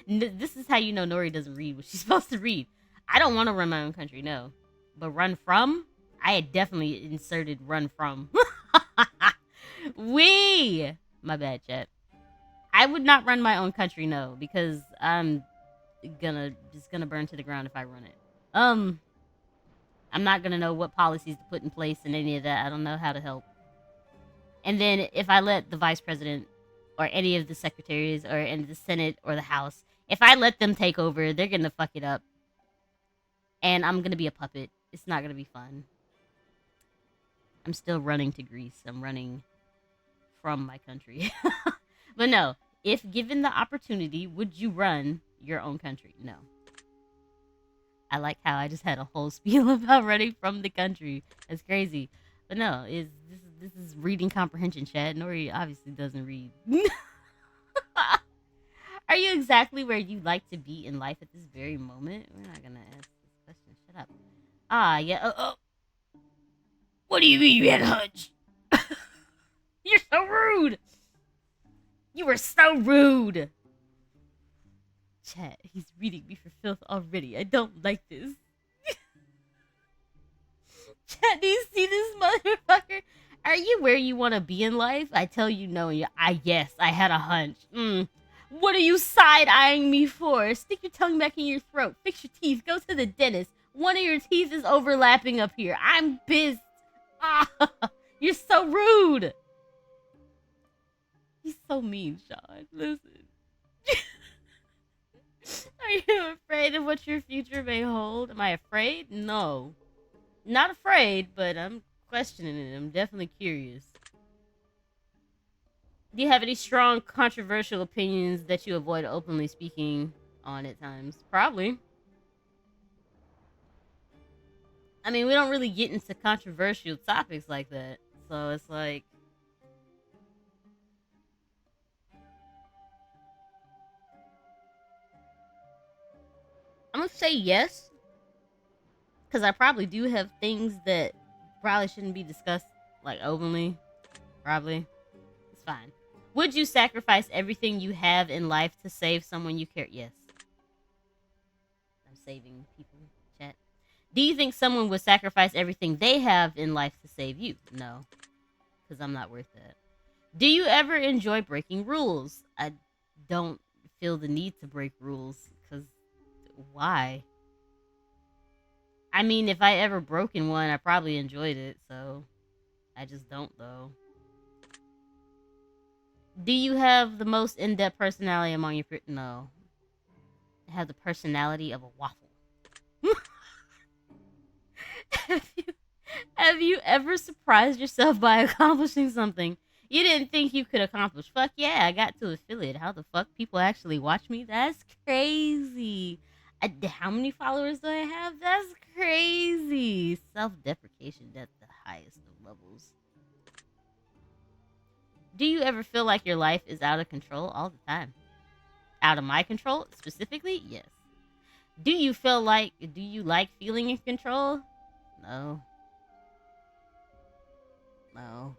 This is how you know Nori doesn't read what she's supposed to read. I don't want to run my own country, no. But run from? I had definitely inserted run from. My bad, chat. I would not run my own country, no, because I'm gonna burn to the ground if I run it. I'm not gonna know what policies to put in place and any of that. I don't know how to help. And then if I let the vice president or any of the secretaries or in the Senate or the House, if I let them take over, they're gonna fuck it up. And I'm gonna be a puppet. It's not gonna be fun. I'm still running to Greece. I'm running from my country. But no, if given the opportunity, would you run your own country? No. I like how I just had a whole spiel about running from the country. That's crazy. But no, this is reading comprehension, chat. Nori obviously doesn't read. Are you exactly where you'd like to be in life at this very moment? We're not gonna ask this question. Shut up. Ah, yeah. What do you mean you had a hunch? You're so rude. You were so rude. Chat, he's reading me for filth already. I don't like this. Chat, do you see this motherfucker? Are you where you want to be in life? I tell you no. Yes, I had a hunch. What are you side-eyeing me for? Stick your tongue back in your throat. Fix your teeth. Go to the dentist. One of your teeth is overlapping up here. I'm pissed. Ah, you're so rude. He's so mean, Sean. Listen. Are you afraid of what your future may hold? Am I afraid? No. Not afraid, but I'm questioning it. I'm definitely curious. Do you have any strong controversial opinions that you avoid openly speaking on at times? Probably. I mean, we don't really get into controversial topics like that. So it's like, gonna say yes because I probably do have things that probably shouldn't be discussed like openly. Probably. It's fine. Would you sacrifice everything you have in life to save someone you care? Yes. I'm saving people. Chat. Do you think someone would sacrifice everything they have in life to save you? No, because I'm not worth that. Do you ever enjoy breaking rules? I don't feel the need to break rules because why? I mean, if I ever broken one, I probably enjoyed it, so I just don't though. Do you have the most in-depth personality among your no? I have the personality of a waffle. have you have you ever surprised yourself by accomplishing something you didn't think you could accomplish? Fuck yeah, I got to affiliate. How the fuck people actually watch me? That's crazy. How many followers do I have? That's crazy. Self-deprecation at the highest of levels. Do you ever feel like your life is out of control? All the time. Out of my control specifically? Yes. Do you like feeling in control? No. No.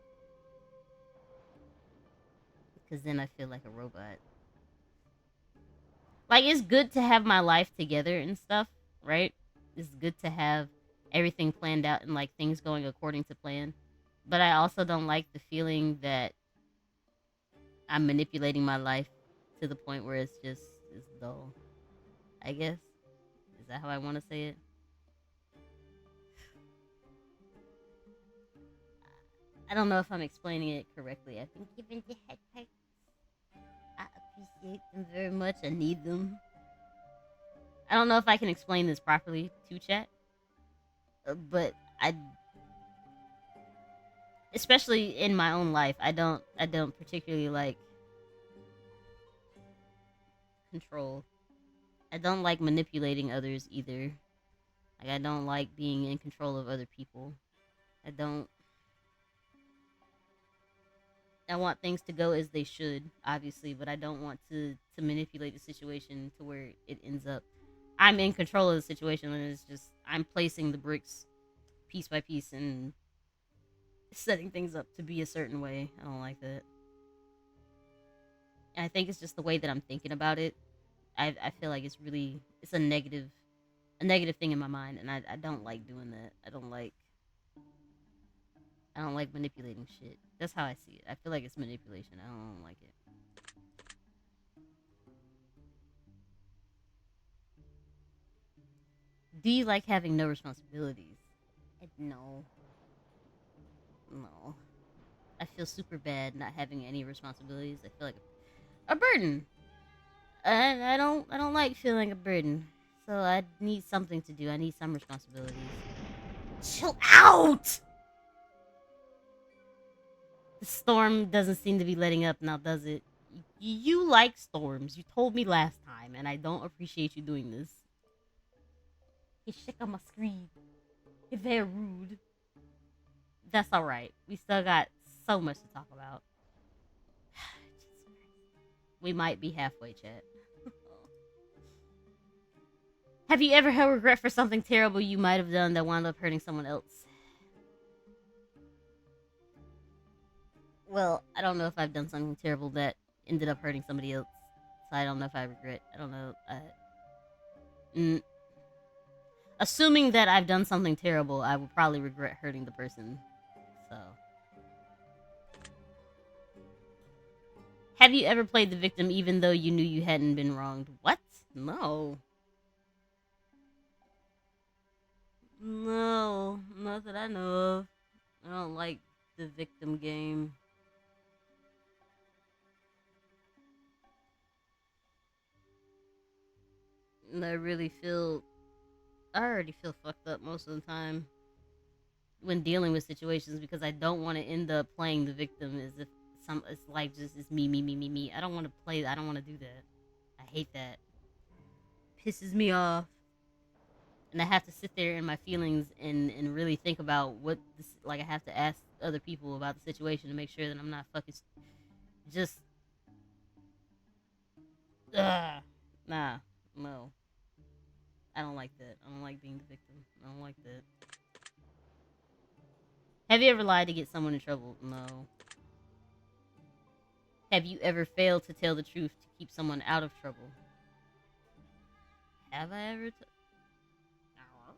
Because then I feel like a robot. Like, it's good to have my life together and stuff, right? It's good to have everything planned out and like things going according to plan. But I also don't like the feeling that I'm manipulating my life to the point where it's dull. I guess. Is that how I want to say it? I don't know if I'm explaining it correctly. I've been given the head pats. I appreciate them very much. I need them. I don't know if I can explain this properly to chat, but I, especially in my own life, I don't particularly like control. I don't like manipulating others either. Like I don't like being in control of other people. I don't. I want things to go as they should, obviously, but I don't want to manipulate the situation to where it ends up I'm in control of the situation and it's just I'm placing the bricks piece by piece and setting things up to be a certain way. I don't like that. And I think it's just the way that I'm thinking about it. I feel like it's a negative thing in my mind and I don't like doing that. I don't like manipulating shit. That's how I see it. I feel like it's manipulation. I don't like it. Do you like having no responsibilities? No. No. I feel super bad not having any responsibilities. I feel like a burden. And I don't like feeling a burden. So I need something to do. I need some responsibilities. Chill out. The storm doesn't seem to be letting up now, does it? You like storms. You told me last time, and I don't appreciate you doing this. You shit on my screen. You're very rude. That's all right. We still got so much to talk about. We might be halfway, chat. Have you ever had regret for something terrible you might have done that wound up hurting someone else? Well, I don't know if I've done something terrible that ended up hurting somebody else. So I don't know if I regret. I don't know. Mm, assuming that I've done something terrible, I will probably regret hurting the person. So, have you ever played the victim even though you knew you hadn't been wronged? What? No. No, not that I know of. I don't like the victim game. And I already feel fucked up most of the time when dealing with situations because I don't want to end up playing the victim as if it's like just it's me, me, me, me, me. I don't want to play. I don't want to do that. I hate that. Pisses me off. And I have to sit there in my feelings and really think about what this, like I have to ask other people about the situation to make sure that I'm not fucking just nah, no. I don't like that. I don't like being the victim. I don't like that. Have you ever lied to get someone in trouble? No. Have you ever failed to tell the truth to keep someone out of trouble? Have I ever? Ow.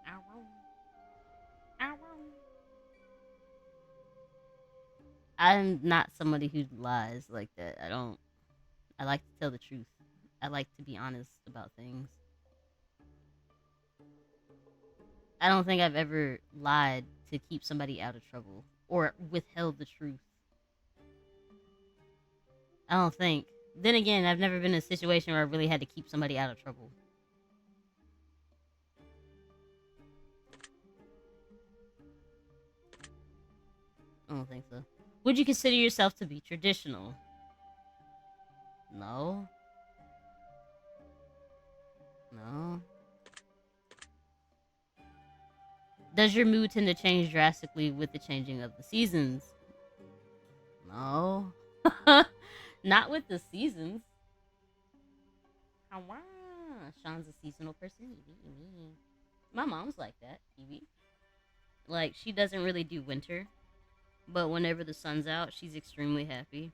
Ow. Ow. I'm not somebody who lies like that. I don't. I like to tell the truth. I like to be honest about things. I don't think I've ever lied to keep somebody out of trouble or withheld the truth. I don't think. Then again, I've never been in a situation where I really had to keep somebody out of trouble. I don't think so. Would you consider yourself to be traditional? No. No. Does your mood tend to change drastically with the changing of the seasons? No. Not with the seasons. Hawa. Sean's a seasonal person. My mom's like that, Evie. Like, she doesn't really do winter, but whenever the sun's out, she's extremely happy.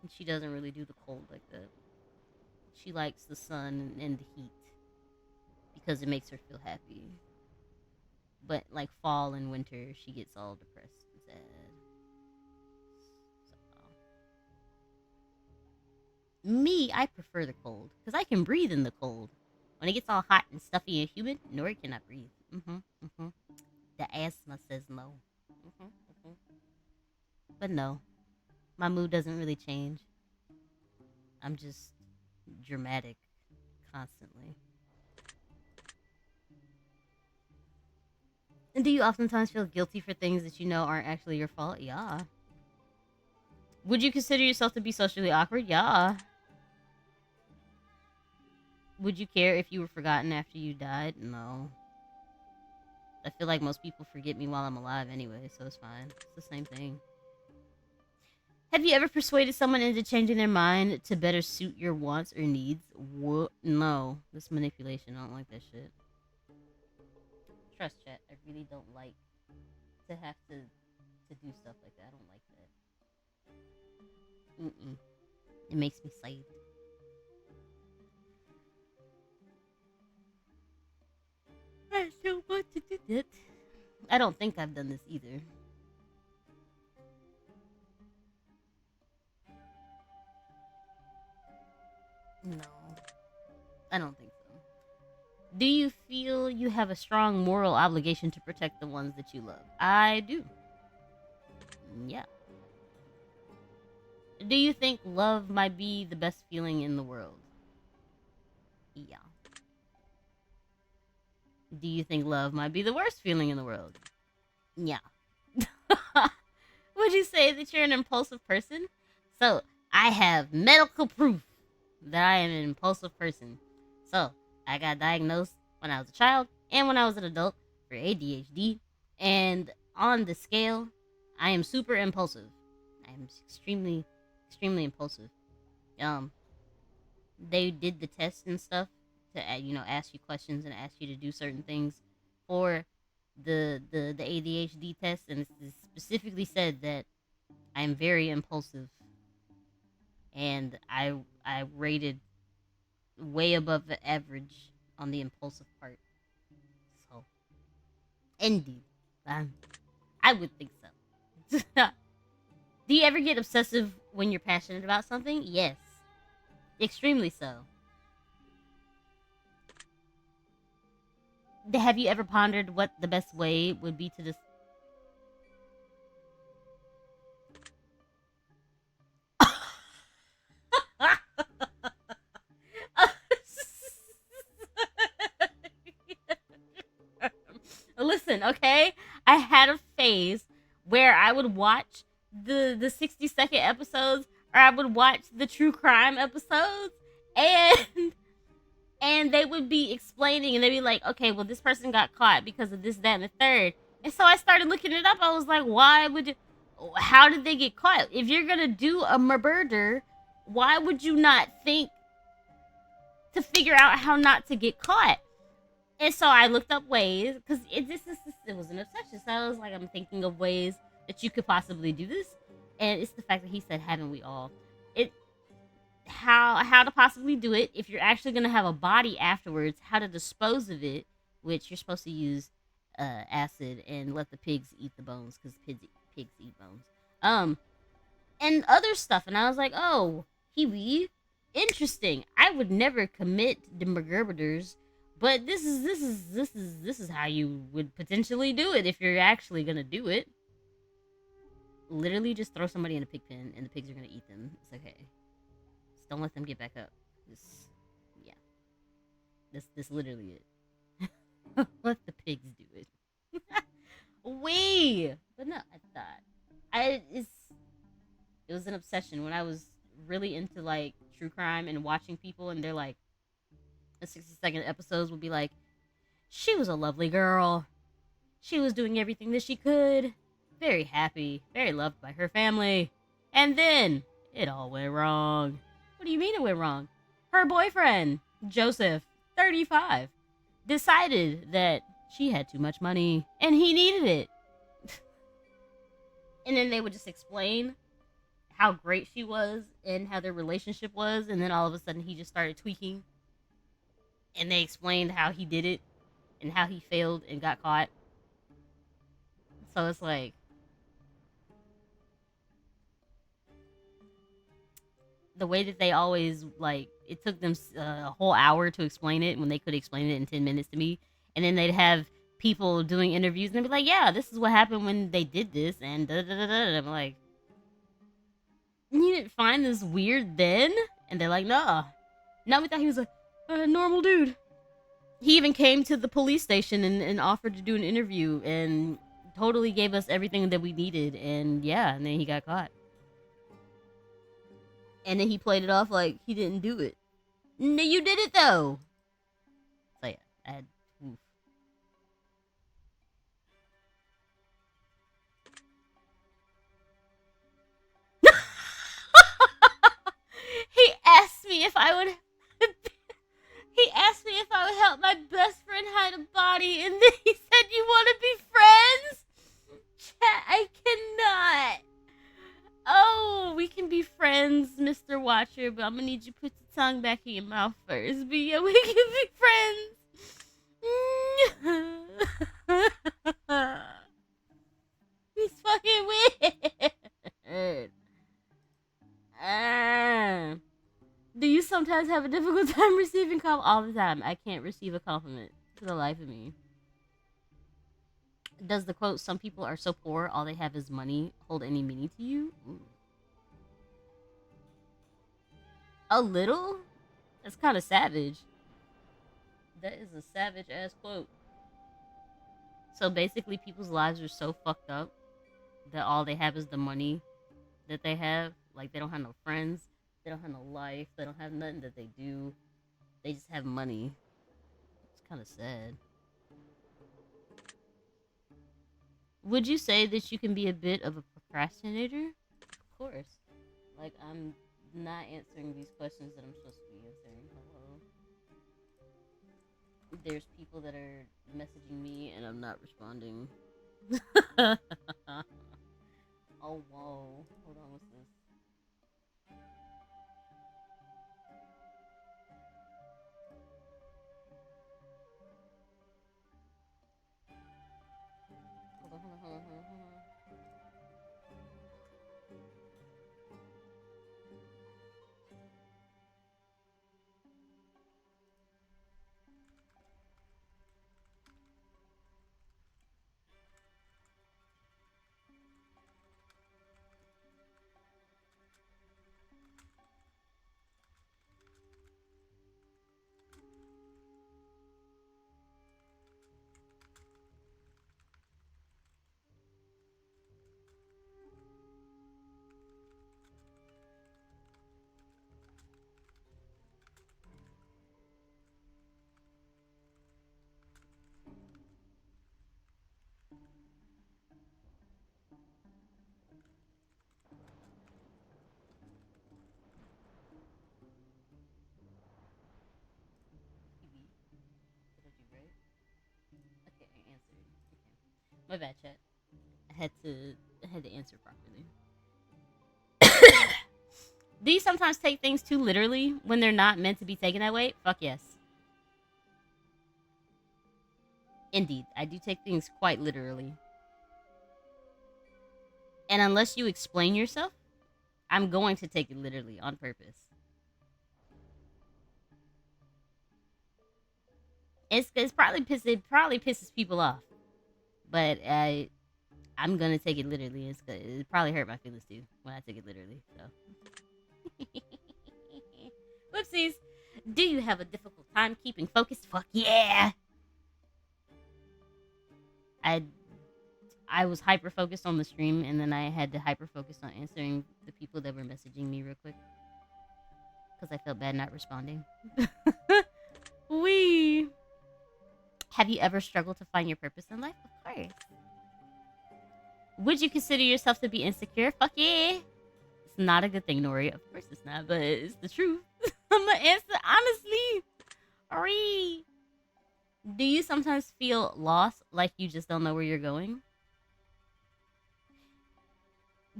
And she doesn't really do the cold like that. She likes the sun and the heat because it makes her feel happy. But like fall and winter, she gets all depressed and sad. So, me, I prefer the cold because I can breathe in the cold. When it gets all hot and stuffy and humid, Nori cannot breathe. The asthma says no. But no, my mood doesn't really change. I'm just dramatic constantly. And do you oftentimes feel guilty for things that you know aren't actually your fault? Yeah. Would you consider yourself to be socially awkward? Yeah. Would you care if you were forgotten after you died? No. I feel like most people forget me while I'm alive anyway, so it's fine. It's the same thing. Have you ever persuaded someone into changing their mind to better suit your wants or needs? What? No. This manipulation. I don't like that shit. Trust chat. I really don't like to have to do stuff like that. I don't like that. It makes me sad. I don't want to do that. I don't think I've done this either. No. I don't think so. Do you feel you have a strong moral obligation to protect the ones that you love? I do. Yeah. Do you think love might be the best feeling in the world? Yeah. Do you think love might be the worst feeling in the world? Yeah. Would you say that you're an impulsive person? So, I have medical proof that I am an impulsive person. So, I got diagnosed when I was a child and when I was an adult for ADHD. And on the scale, I am super impulsive. I am extremely, extremely impulsive. They did the test and stuff to ask you questions and ask you to do certain things for the ADHD test, and it specifically said that I am very impulsive, and I rated way above the average on the impulsive part. So, indeed, I would think so. Do you ever get obsessive when you're passionate about something? Yes, extremely so. Have you ever pondered what the best way would be to Listen, okay? I had a phase where I would watch the 60-second episodes, or I would watch the true crime episodes, and they would be explaining, and they'd be like, okay, well, this person got caught because of this, that, and the third. And so I started looking it up. I was like, how did they get caught? If you're gonna do a murder, why would you not think to figure out how not to get caught. And so I looked up ways because it was an obsession. So I was like, I'm thinking of ways that you could possibly do this, and it's the fact that he said, "Haven't we all?" It how to possibly do it if you're actually gonna have a body afterwards. How to dispose of it, which you're supposed to use acid and let the pigs eat the bones because pigs eat bones. Um, and other stuff. And I was like, oh, Kiwi, interesting. I would never commit the McGurbiters, but this is how you would potentially do it if you're actually gonna do it. Literally, just throw somebody in a pig pen, and the pigs are gonna eat them. It's okay. Just don't let them get back up. This, yeah, this literally it. Let the pigs do it. But no, I thought it was an obsession when I was really into like true crime and watching people, and they're like, the 60-second episodes would be like, she was a lovely girl. She was doing everything that she could. Very happy, very loved by her family. And then it all went wrong. What do you mean it went wrong? Her boyfriend, Joseph, 35, decided that she had too much money and he needed it. And then they would just explain how great she was and how their relationship was, and then all of a sudden he just started tweaking. And they explained how he did it and how he failed and got caught. So it's like the way that they always like it took them a whole hour to explain it when they could explain it in 10 minutes to me, and then they'd have people doing interviews and they'd be like, yeah, this is what happened when they did this, and da da da da. And I'm like, you didn't find this weird then? And they're like, nah. No, we thought he was a normal dude. He even came to the police station and offered to do an interview and totally gave us everything that we needed. And yeah, and then he got caught. And then he played it off like he didn't do it. No, you did it though. So yeah, I had. Oof. He asked me if I would. He asked me if I would help my best friend hide a body, and then he said, "You want to be friends?" Chat, I cannot. Oh, we can be friends, Mr. Watcher, but I'm gonna need you to put your tongue back in your mouth first. But yeah, we can be friends. He's fucking weird. Ah. Do you sometimes have a difficult time receiving compliments? All the time. I can't receive a compliment for the life of me. Does the quote, some people are so poor, all they have is money, hold any meaning to you? Ooh. A little? That's kind of savage. That is a savage ass quote. So basically, people's lives are so fucked up that all they have is the money that they have. Like, they don't have no friends, they don't have no life, they don't have nothing that they do. They just have money. It's kind of sad. Would you say that you can be a bit of a procrastinator? Of course. Like, I'm not answering these questions that I'm supposed to be answering. Hello. There's people that are messaging me and I'm not responding. Oh, whoa. Hold on, what's this? Hold on. My bad, chat. I had to answer properly. Do you sometimes take things too literally when they're not meant to be taken that way? Fuck yes. Indeed, I do take things quite literally. And unless you explain yourself, I'm going to take it literally on purpose. It probably pisses people off, but I'm gonna take it literally. It probably hurt my feelings too when I took it literally. So, whoopsies. Do you have a difficult time keeping focused? Fuck yeah. I I was hyper focused on the stream, and then I had to hyper focus on answering the people that were messaging me real quick because I felt bad not responding. Wee. Have you ever struggled to find your purpose in life? Of course. Would you consider yourself to be insecure? Fuck yeah. It's not a good thing, Nori. Of course it's not, but it's the truth. I'm gonna answer honestly. Ari. Do you sometimes feel lost, like you just don't know where you're going?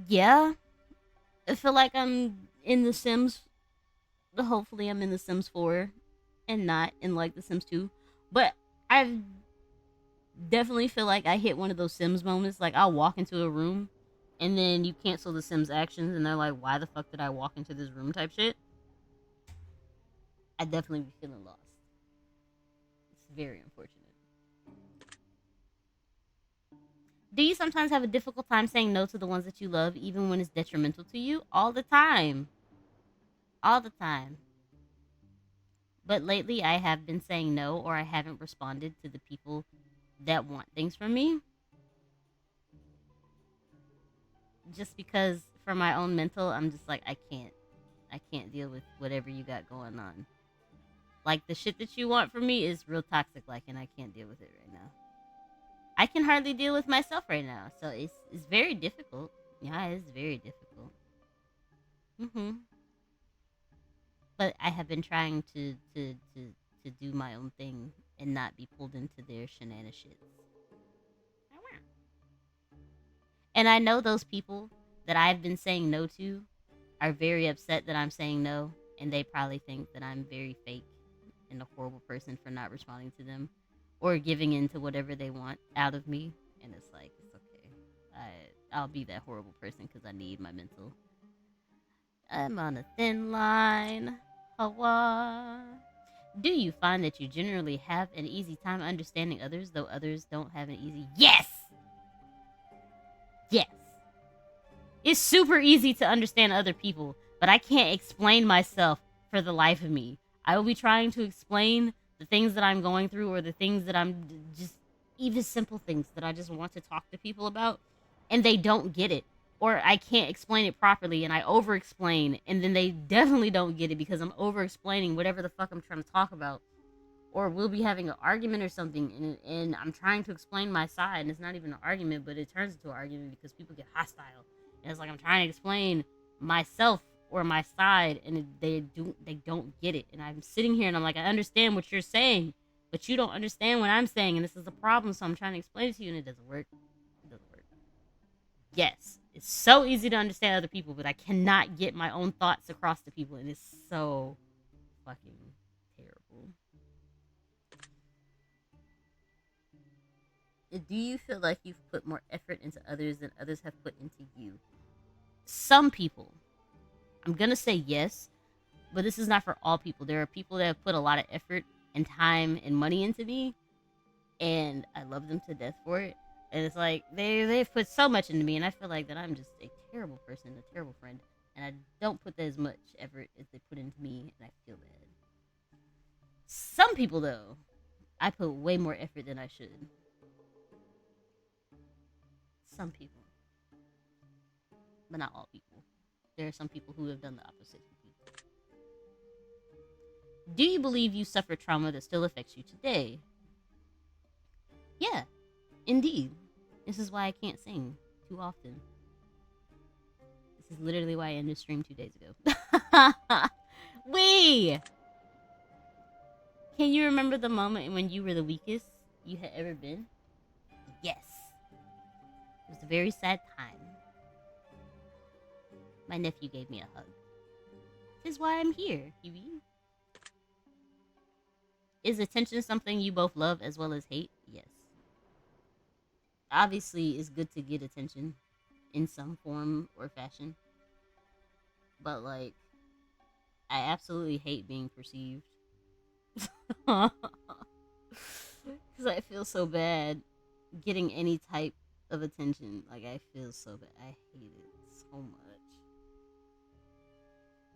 Yeah. I feel like I'm in The Sims. Hopefully, I'm in The Sims 4 and not in like The Sims 2. But I definitely feel like I hit one of those Sims moments. Like, I'll walk into a room and then you cancel the Sims actions and they're like, why the fuck did I walk into this room type shit? I definitely be feeling lost. It's very unfortunate. Do you sometimes have a difficult time saying no to the ones that you love, even when it's detrimental to you? All the time. All the time. But lately, I have been saying no, or I haven't responded to the people that want things from me. Just because, for my own mental, I'm just like, I can't. I can't deal with whatever you got going on. Like, the shit that you want from me is real toxic, like, and I can't deal with it right now. I can hardly deal with myself right now, so it's very difficult. Yeah, it's very difficult. Mm-hmm. But I have been trying to do my own thing and not be pulled into their shenanigans. And I know those people that I've been saying no to are very upset that I'm saying no, and they probably think that I'm very fake and a horrible person for not responding to them or giving in to whatever they want out of me. And it's like, it's okay. I'll be that horrible person because I need my mental. I'm on a thin line. Hawa. Do you find that you generally have an easy time understanding others, though others don't have an easy? Yes! Yes. It's super easy to understand other people, but I can't explain myself for the life of me. I will be trying to explain the things that I'm going through or the things that I'm just, even simple things that I just want to talk to people about, and they don't get it. Or I can't explain it properly and I over explain, and then they definitely don't get it because I'm over explaining whatever the fuck I'm trying to talk about. Or we'll be having an argument or something, and I'm trying to explain my side, and it's not even an argument, but it turns into an argument because people get hostile. And it's like I'm trying to explain myself or my side, and they don't get it. And I'm sitting here and I'm like, I understand what you're saying, but you don't understand what I'm saying, and this is a problem. So I'm trying to explain it to you, and it doesn't work. It doesn't work. Yes, it's so easy to understand other people, but I cannot get my own thoughts across to people, and it's so fucking terrible. Do you feel like you've put more effort into others than others have put into you? Some people. I'm going to say yes, but this is not for all people. There are people that have put a lot of effort and time and money into me, and I love them to death for it. And it's like they've put so much into me, and I feel like that I'm just a terrible person, a terrible friend, and I don't put as much effort as they put into me, and I feel bad. Some people, though, I put way more effort than I should. Some people, but not all people. There are some people who have done the opposite with you. Do you believe you suffered trauma that still affects you today? Yeah, indeed. This is why I can't sing too often. This is literally why I ended stream 2 days ago. Wee! Can you remember the moment when you were the weakest you had ever been? Yes. It was a very sad time. My nephew gave me a hug. This is why I'm here, Huey. Is attention something you both love as well as hate? Yes. Obviously, it's good to get attention in some form or fashion. But, like, I absolutely hate being perceived. Because I feel so bad getting any type of attention. Like, I feel so bad. I hate it so much.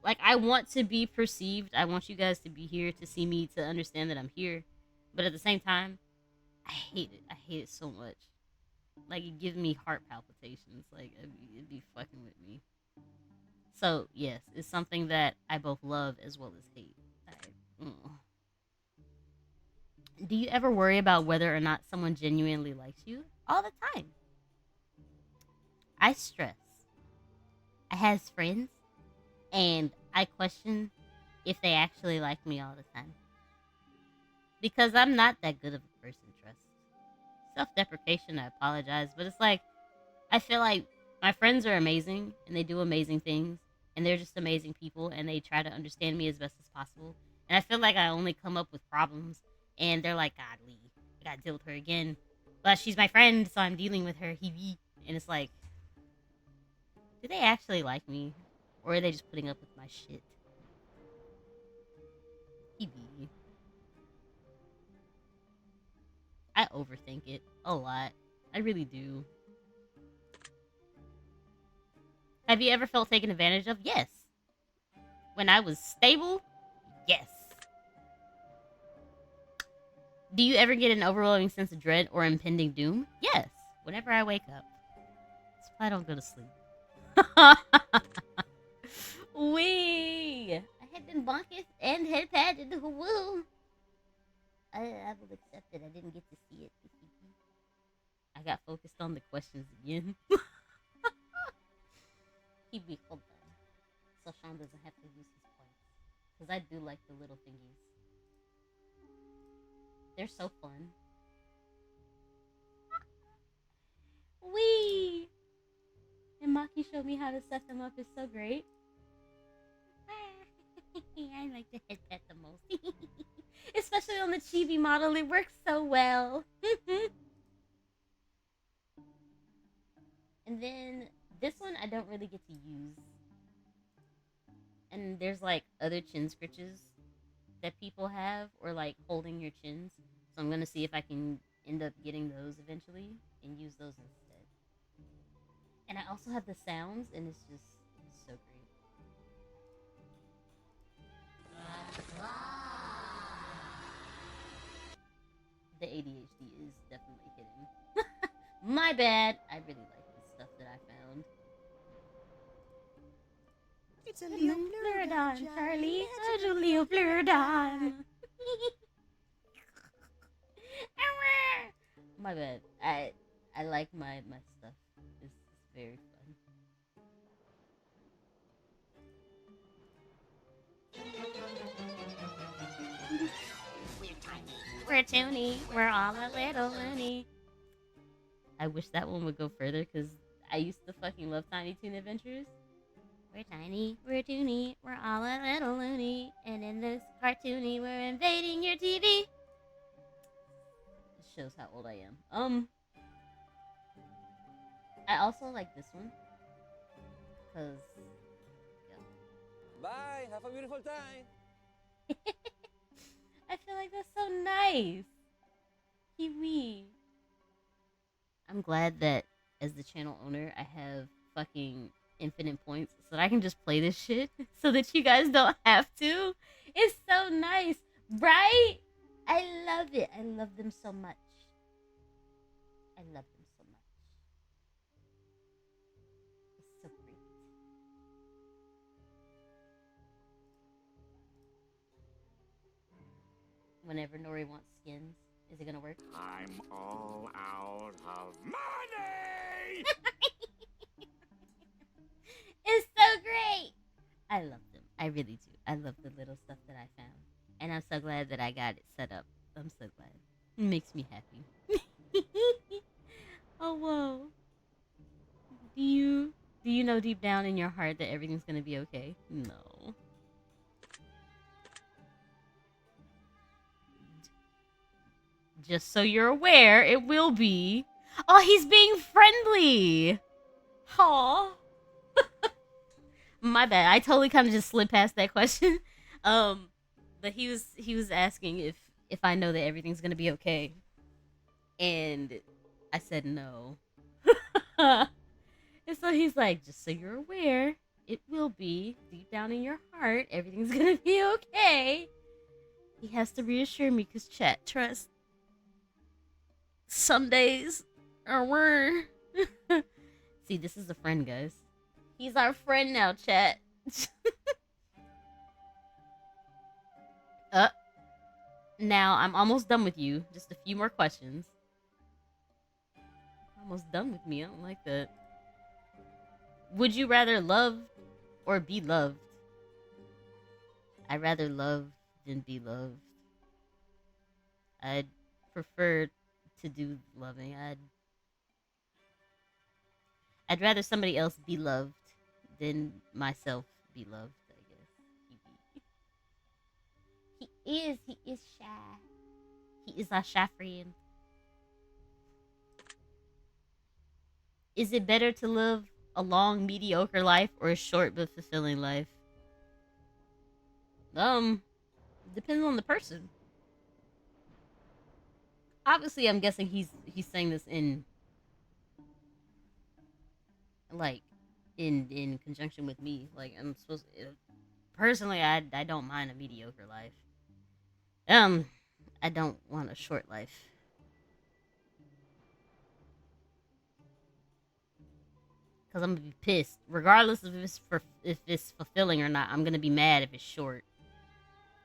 Like, I want to be perceived. I want you guys to be here to see me, to understand that I'm here. But at the same time, I hate it. I hate it so much. Like, it gives me heart palpitations. Like, it'd be fucking with me. So, yes, it's something that I both love as well as hate. Do you ever worry about whether or not someone genuinely likes you? All the time. I stress. I has friends, and I question if they actually like me all the time. Because I'm not that good of a person, trust. Self-deprecation, I apologize, but it's like, I feel like my friends are amazing, and they do amazing things, and they're just amazing people, and they try to understand me as best as possible. And I feel like I only come up with problems, and they're like, God, Lee, I gotta deal with her again. But she's my friend, so I'm dealing with her. And it's like, do they actually like me? Or are they just putting up with my shit? Hee. I overthink it a lot. I really do. Have you ever felt taken advantage of? Yes. When I was stable? Yes. Do you ever get an overwhelming sense of dread or impending doom? Yes. Whenever I wake up. That's why I don't go to sleep. Wee! I had them bonkers and head pad in the woo. I will accept it. I didn't get to see it. I got focused on the questions again. Keep me hold on. So Sean doesn't have to use his points. Because I do like the little thingies. They're so fun. Wee! And Maki showed me how to set them up. It's so great. I like the head pet the most. Especially on the chibi model. It works so well. And then this one I don't really get to use. And there's like other chin scritches that people have, or like holding your chins. So I'm gonna see if I can end up getting those eventually and use those instead. And I also have the sounds, and it's just so great. The ADHD is definitely hitting. My bad. I really like this stuff that I found. It's a Leo Pleurodon, Charlie. It's a Leo Pleurodon. My bad. I like my stuff. It's very fun. We're tiny. We're toony. We're all a little loony. I wish that one would go further because I used to fucking love Tiny Toon Adventures. We're tiny, we're toony, we're all a little loony, and in this cartoony, we're invading your TV. This shows how old I am. I also like this one because Bye. Have a beautiful time. I feel like that's so nice. Kiwi. I'm glad that as the channel owner, I have fucking infinite points so that I can just play this shit so that you guys don't have to. It's so nice, right? I love it. I love them so much. I love them so much. It's so great. Whenever Nori wants skins, is it gonna work? I'm all out of money! It's so great. I love them. I really do. I love the little stuff that I found. And I'm so glad that I got it set up. I'm so glad. It makes me happy. Oh, whoa. know deep down in your heart that everything's gonna be okay? No. Just so you're aware, it will be. Oh, he's being friendly. Aw. My bad. I totally kind of just slid past that question. Um, but he was asking if I know that everything's gonna be okay, and I said no. And so he's like, just so you're aware, it will be deep down in your heart. Everything's gonna be okay. He has to reassure me because chat trust. Some days are worse. See, this is a friend, guys. He's our friend now, chat. uh, Now I'm almost done with you. Just a few more questions. Almost done with me. I don't like that. Would you rather love or be loved? I'd rather love than be loved. I'd prefer to do loving. I'd rather somebody else be loved than myself be loved, I guess. He is shy. He is our shy friend. Is it better to live a long, mediocre life or a short but fulfilling life? Depends on the person. Obviously, I'm guessing he's saying this in like in conjunction with me. Like I'm supposed to, personally, I don't mind a mediocre life. I don't want a short life. Cause I'm gonna be pissed, regardless if it's fulfilling or not. I'm gonna be mad if it's short,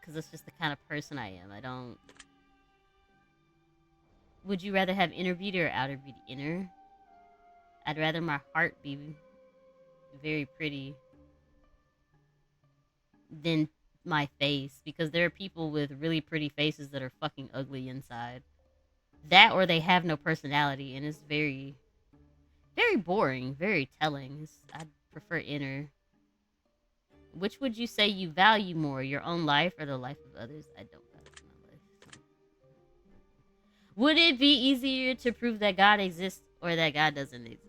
cause that's just the kind of person I am. I don't. Would you rather have inner beauty or outer beauty? Inner. I'd rather my heart be very pretty than my face, because there are people with really pretty faces that are fucking ugly inside. That or they have no personality and it's very, very boring, very telling. I'd prefer inner. Which would you say you value more, your own life or the life of others? I don't value my life. Would it be easier to prove that God exists or that God doesn't exist?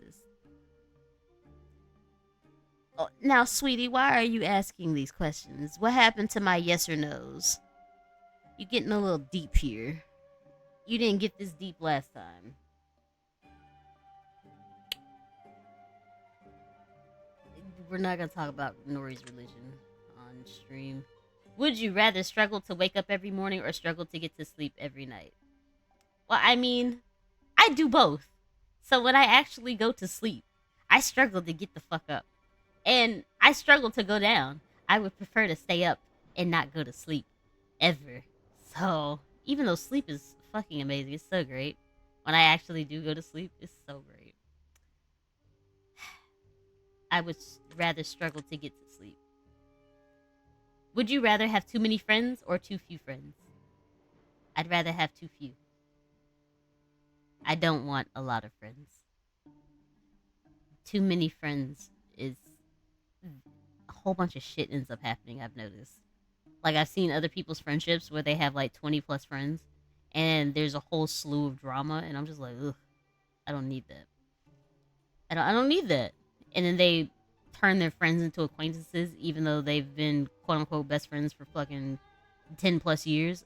Oh, now, sweetie, why are you asking these questions? What happened to my yes or no's? You getting a little deep here. You didn't get this deep last time. We're not gonna talk about Nori's religion on stream. Would you rather struggle to wake up every morning or struggle to get to sleep every night? Well, I mean, I do both. So when I actually go to sleep, I struggle to get the fuck up. And I struggle to go down. I would prefer to stay up and not go to sleep ever. So even though sleep is fucking amazing, it's so great. When I actually do go to sleep, it's so great. I would rather struggle to get to sleep. Would you rather have too many friends or too few friends? I'd rather have too few. I don't want a lot of friends. Too many friends is a whole bunch of shit ends up happening, I've noticed. Like I've seen other people's friendships where they have like 20 plus friends and there's a whole slew of drama and I'm just like, ugh, I don't need that. I don't need that. And then they turn their friends into acquaintances even though they've been quote unquote best friends for fucking 10 plus years.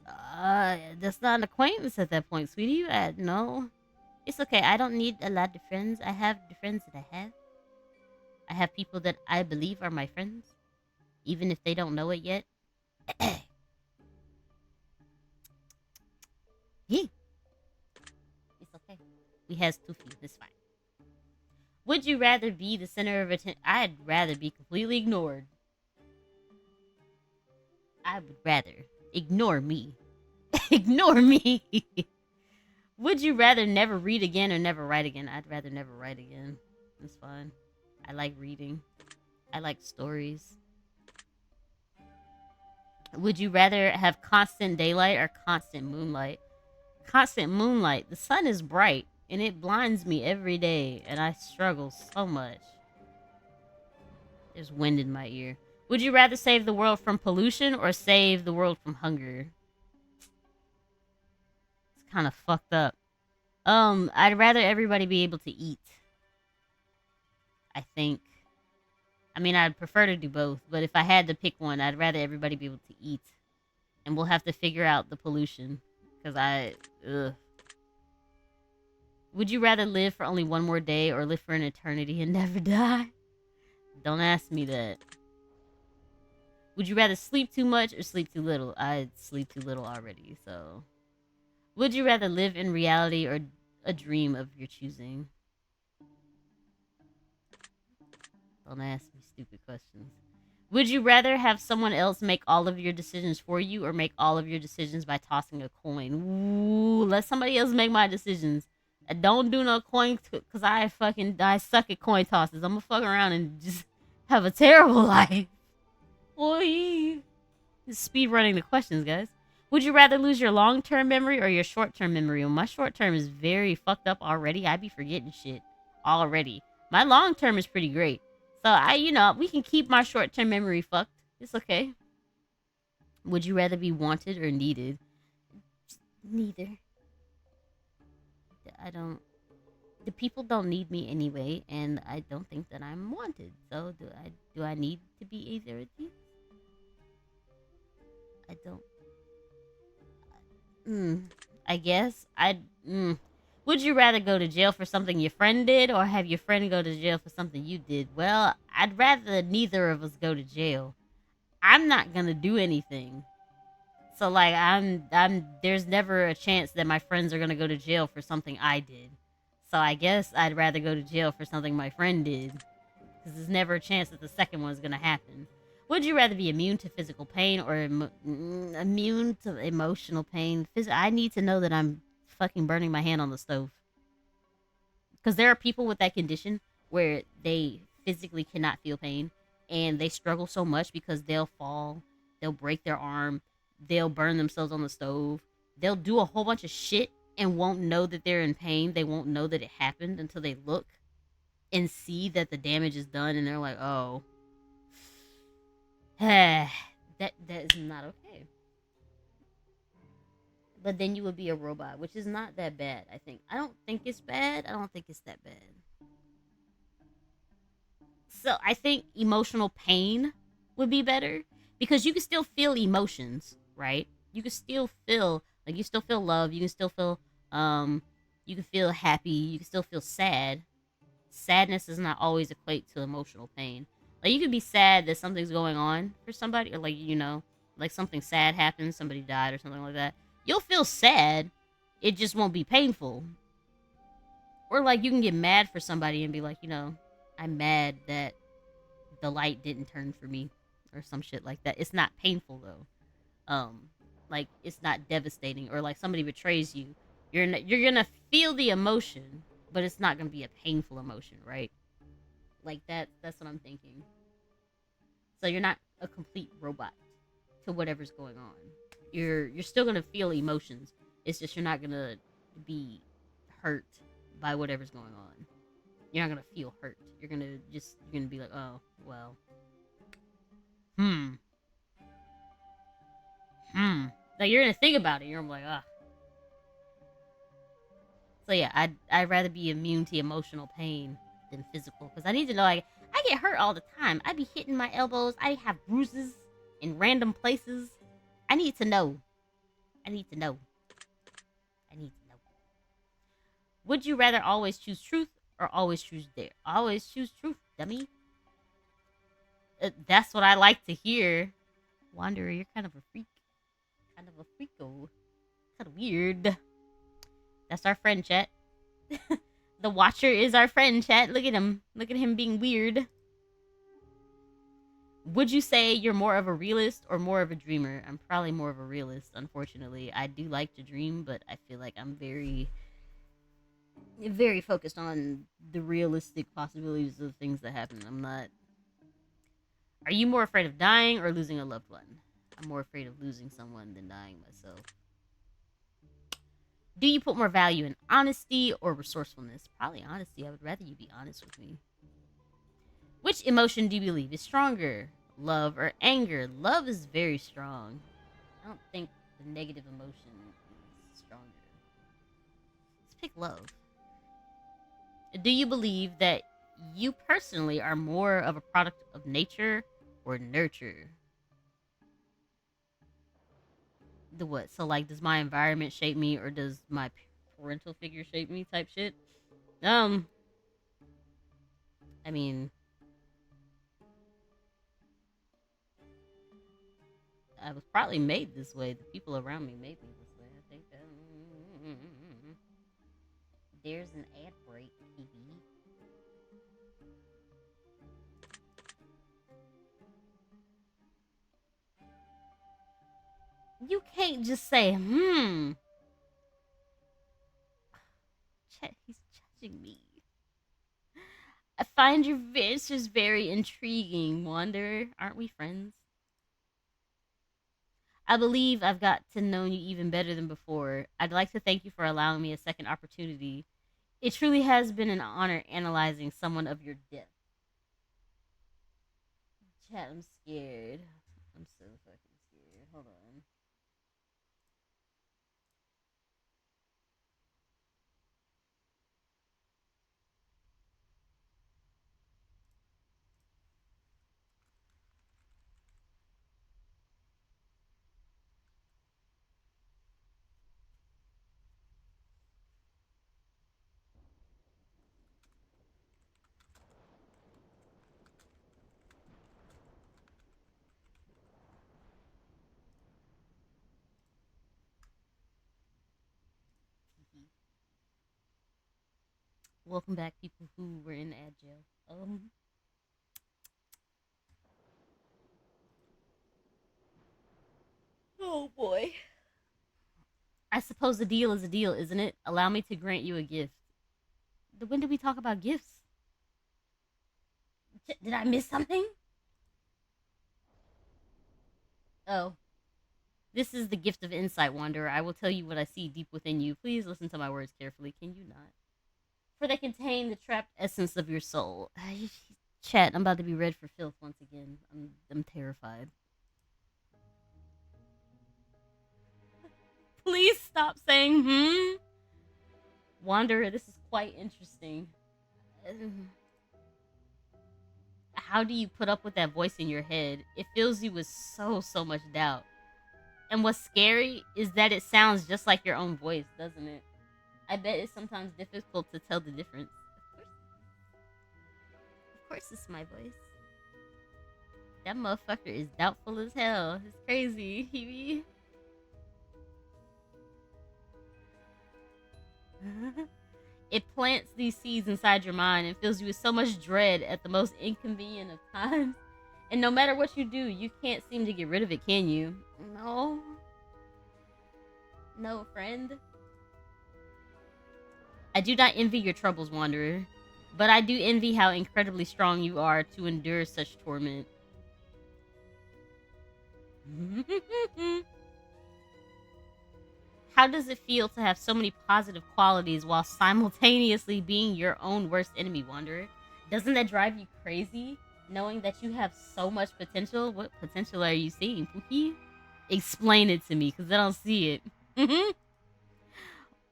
That's not an acquaintance at that point, sweetie. No. It's okay. I don't need a lot of friends. I have the friends that I have. I have people that I believe are my friends, even if they don't know it yet. Yeah. It's okay. We has too few. It's fine. Would you rather be the center of attention? I'd rather be completely ignored. I would rather ignore me. Ignore me. Would you rather never read again or never write again? I'd rather never write again. That's fine. I like reading. I like stories. Would you rather have constant daylight or constant moonlight? Constant moonlight. The sun is bright and it blinds me every day and I struggle so much. There's wind in my ear. Would you rather save the world from pollution or save the world from hunger? It's kind of fucked up. I'd rather everybody be able to eat. I think. I mean, I'd prefer to do both, but if I had to pick one, I'd rather everybody be able to eat. And we'll have to figure out the pollution. Because ugh. Would you rather live for only one more day or live for an eternity and never die? Don't ask me that. Would you rather sleep too much or sleep too little? I sleep too little already, so. Would you rather live in reality or a dream of your choosing? Don't ask me stupid questions. Would you rather have someone else make all of your decisions for you or make all of your decisions by tossing a coin? Ooh, let somebody else make my decisions. Don't do no coin because I suck at coin tosses. I'm gonna fuck around and just have a terrible life. Boy. Speed running the questions, guys. Would you rather lose your long term memory or your short term memory? Well, my short term is very fucked up already. I be forgetting shit already. My long term is pretty great. So we can keep my short term memory fucked. It's okay. Would you rather be wanted or needed? Neither. I don't. The people don't need me anyway, and I don't think that I'm wanted. So do I need to be either of these? I don't. I guess I'd. Would you rather go to jail for something your friend did or have your friend go to jail for something you did? Well, I'd rather neither of us go to jail. I'm not gonna do anything. So like I'm there's never a chance that my friends are gonna go to jail for something I did. So I guess I'd rather go to jail for something my friend did. Because there's never a chance that the second one's gonna happen. Would you rather be immune to physical pain or immune to emotional pain? I need to know that I'm fucking burning my hand on the stove. Because there are people with that condition where they physically cannot feel pain and they struggle so much because they'll fall, they'll break their arm, they'll burn themselves on the stove, they'll do a whole bunch of shit and won't know that they're in pain. They won't know that it happened until they look and see that the damage is done and they're like, oh, that is not okay. But then you would be a robot, which is not that bad, I think. I don't think it's bad. I don't think it's that bad. So I think emotional pain would be better because you can still feel emotions, right? You can still feel like you still feel love, you can still feel you can feel happy, you can still feel sad. Sadness does not always equate to emotional pain. Like you could be sad that something's going on for somebody or like like something sad happened, somebody died or something like that. You'll feel sad. It just won't be painful. Or like you can get mad for somebody and be like, I'm mad that the light didn't turn for me or some shit like that. It's not painful though. Like it's not devastating or like somebody betrays you. You're gonna feel the emotion, but it's not gonna be a painful emotion, right? Like that's what I'm thinking. So you're not a complete robot to whatever's going on. You're still gonna feel emotions. It's just you're not gonna be hurt by whatever's going on. You're not gonna feel hurt. You're gonna be like, oh well. Like you're gonna think about it. You're like, ah. So yeah, I'd rather be immune to emotional pain than physical because I need to know. Like I get hurt all the time. I be hitting my elbows. I have bruises in random places. I need to know. I need to know. I need to know. Would you rather always choose truth or always choose dare? Always choose truth, dummy. That's what I like to hear. Wanderer, you're kind of a freak. Kind of a freako. Kind of weird. That's our friend, chat. The Watcher is our friend, chat. Look at him. Look at him being weird. Would you say you're more of a realist or more of a dreamer? I'm probably more of a realist, unfortunately. I do like to dream, but I feel like I'm very, very focused on the realistic possibilities of things that happen. I'm not. Are you more afraid of dying or losing a loved one? I'm more afraid of losing someone than dying myself. Do you put more value in honesty or resourcefulness? Probably honesty. I would rather you be honest with me. Which emotion do you believe is stronger, love or anger? Love is very strong. I don't think the negative emotion is stronger. Let's pick love. Do you believe that you personally are more of a product of nature or nurture? The what? So like, does my environment shape me, or does my parental figure shape me? Type shit. Um, I mean, I was probably made this way. The people around me made me this way. I think. There's an ad break, TV. You can't just say, He's judging me. I find your answers very intriguing, Wanderer. Aren't we friends? I believe I've got to know you even better than before. I'd like to thank you for allowing me a second opportunity. It truly has been an honor analyzing someone of your depth. Chat, I'm scared. I'm so fucking scared. Hold on. Welcome back, people who were in ad jail. Oh boy. I suppose the deal is a deal, isn't it? Allow me to grant you a gift. When did we talk about gifts? Did I miss something? Oh. This is the gift of insight, Wanderer. I will tell you what I see deep within you. Please listen to my words carefully. Can you not? For they contain the trapped essence of your soul. Chat, I'm about to be read for filth once again. I'm terrified. Please stop saying, Wanderer, this is quite interesting. How do you put up with that voice in your head? It fills you with so much doubt. And what's scary is that it sounds just like your own voice, doesn't it? I bet it's sometimes difficult to tell the difference. Of course it's my voice. That motherfucker is doubtful as hell. It's crazy. He It plants these seeds inside your mind and fills you with so much dread at the most inconvenient of times. And no matter what you do, you can't seem to get rid of it, can you? No. No, friend. I do not envy your troubles, Wanderer, but I do envy how incredibly strong you are to endure such torment. How does it feel to have so many positive qualities while simultaneously being your own worst enemy, Wanderer? Doesn't that drive you crazy? Knowing that you have so much potential? What potential are you seeing, Pookie? Explain it to me, because I don't see it.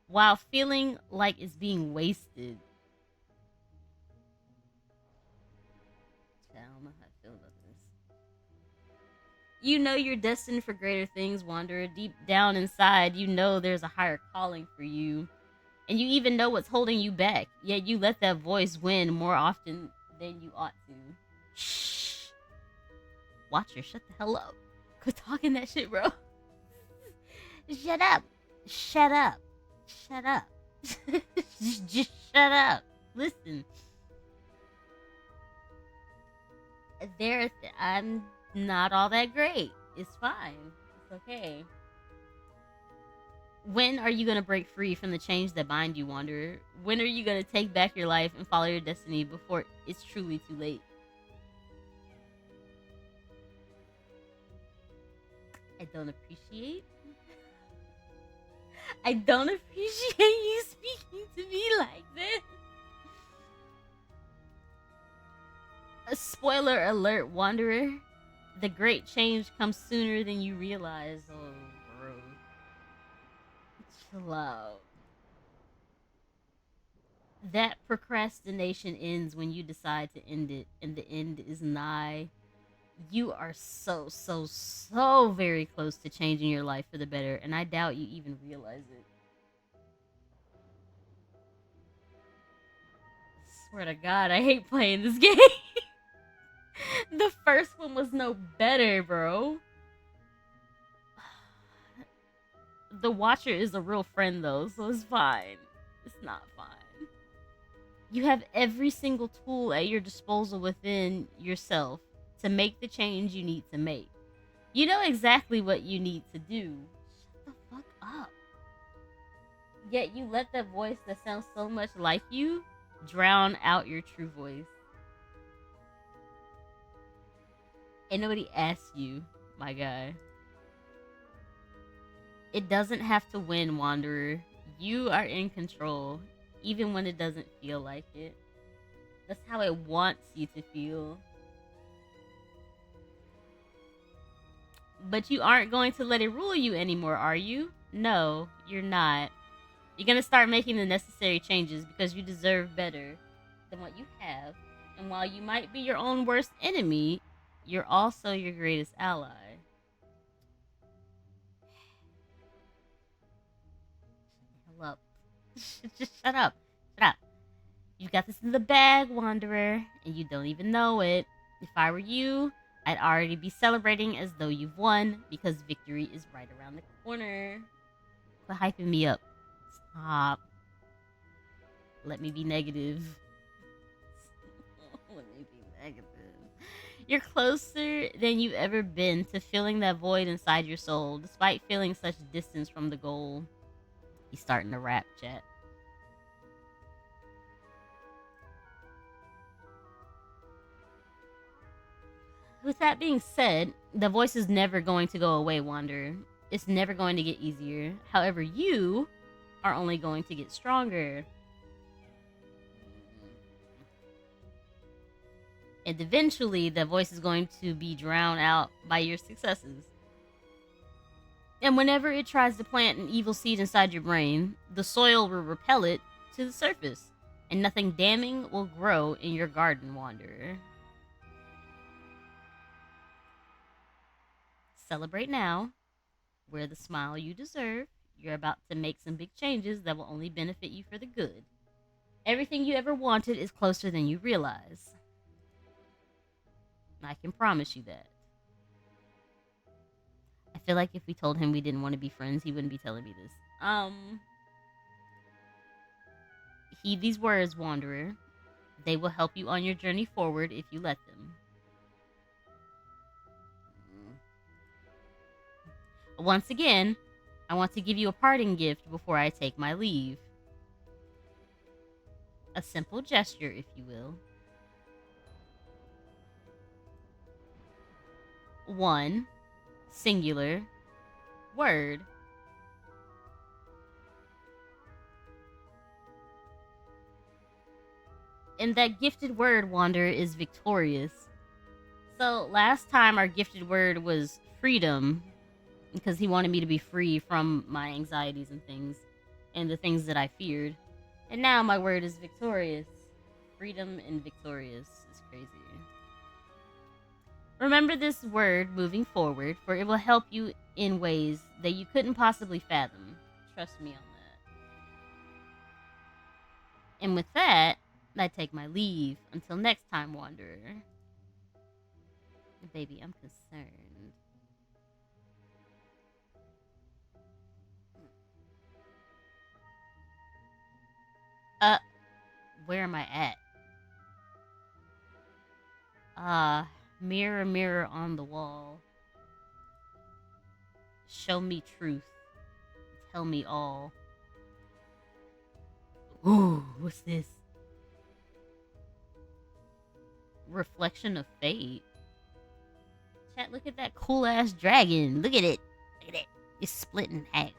While feeling like it's being wasted. I don't know how I feel about this. You know you're destined for greater things, Wanderer. Deep down inside, you know there's a higher calling for you. And you even know what's holding you back. Yet you let that voice win more often than you ought to. Shh. Watcher, shut the hell up. Quit talking that shit, bro. Shut up. Shut up. Shut up. Just shut up. Listen. I'm not all that great. It's fine. It's okay. When are you going to break free from the chains that bind you, Wanderer? When are you going to take back your life and follow your destiny before it's truly too late? I don't appreciate. I don't appreciate you speaking to me like this. Spoiler alert, Wanderer. The great change comes sooner than you realize. Oh, bro. Chill out. That procrastination ends when you decide to end it, and the end is nigh. You are so, so, so very close to changing your life for the better, and I doubt you even realize it. Swear to God, I hate playing this game. The first one was no better, bro. The Watcher is a real friend, though, so it's fine. It's not fine. You have every single tool at your disposal within yourself to make the change you need to make. You know exactly what you need to do. Shut the fuck up. Yet you let that voice that sounds so much like you drown out your true voice. And nobody asks you, my guy. It doesn't have to win, Wanderer. You are in control, even when it doesn't feel like it. That's how it wants you to feel. But you aren't going to let it rule you anymore, are you? No, you're not. You're going to start making the necessary changes because you deserve better than what you have. And while you might be your own worst enemy, you're also your greatest ally. Hell up. Just shut up. Shut up. You got this in the bag, Wanderer, and you don't even know it. If I were you, I'd already be celebrating as though you've won because victory is right around the corner. Quit hyping me up. Stop. Let me be negative. Let me be negative. You're closer than you've ever been to filling that void inside your soul, despite feeling such distance from the goal. He's starting to rap, chat. With that being said, the voice is never going to go away, Wanderer. It's never going to get easier. However, you are only going to get stronger. And eventually, the voice is going to be drowned out by your successes. And whenever it tries to plant an evil seed inside your brain, the soil will repel it to the surface, and nothing damning will grow in your garden, Wanderer. Celebrate now. Wear the smile you deserve. You're about to make some big changes that will only benefit you for the good. Everything you ever wanted is closer than you realize. I can promise you that. I feel like if we told him we didn't want to be friends, he wouldn't be telling me this. Heed these words, Wanderer. They will help you on your journey forward if you let them. Once again, I want to give you a parting gift before I take my leave. A simple gesture, if you will. 1 singular word. And that gifted word, Wanderer, is victorious. So last time our gifted word was freedom, because he wanted me to be free from my anxieties and things, and the things that I feared. And now my word is victorious. Freedom and victorious is crazy. Remember this word moving forward, for it will help you in ways that you couldn't possibly fathom. Trust me on that. And with that, I take my leave. Until next time, Wanderer. Baby, I'm concerned. Where am I at? Mirror, mirror on the wall. Show me truth. Tell me all. Ooh, what's this? Reflection of fate. Chat, look at that cool ass dragon. Look at it. Look at it. It's split in half.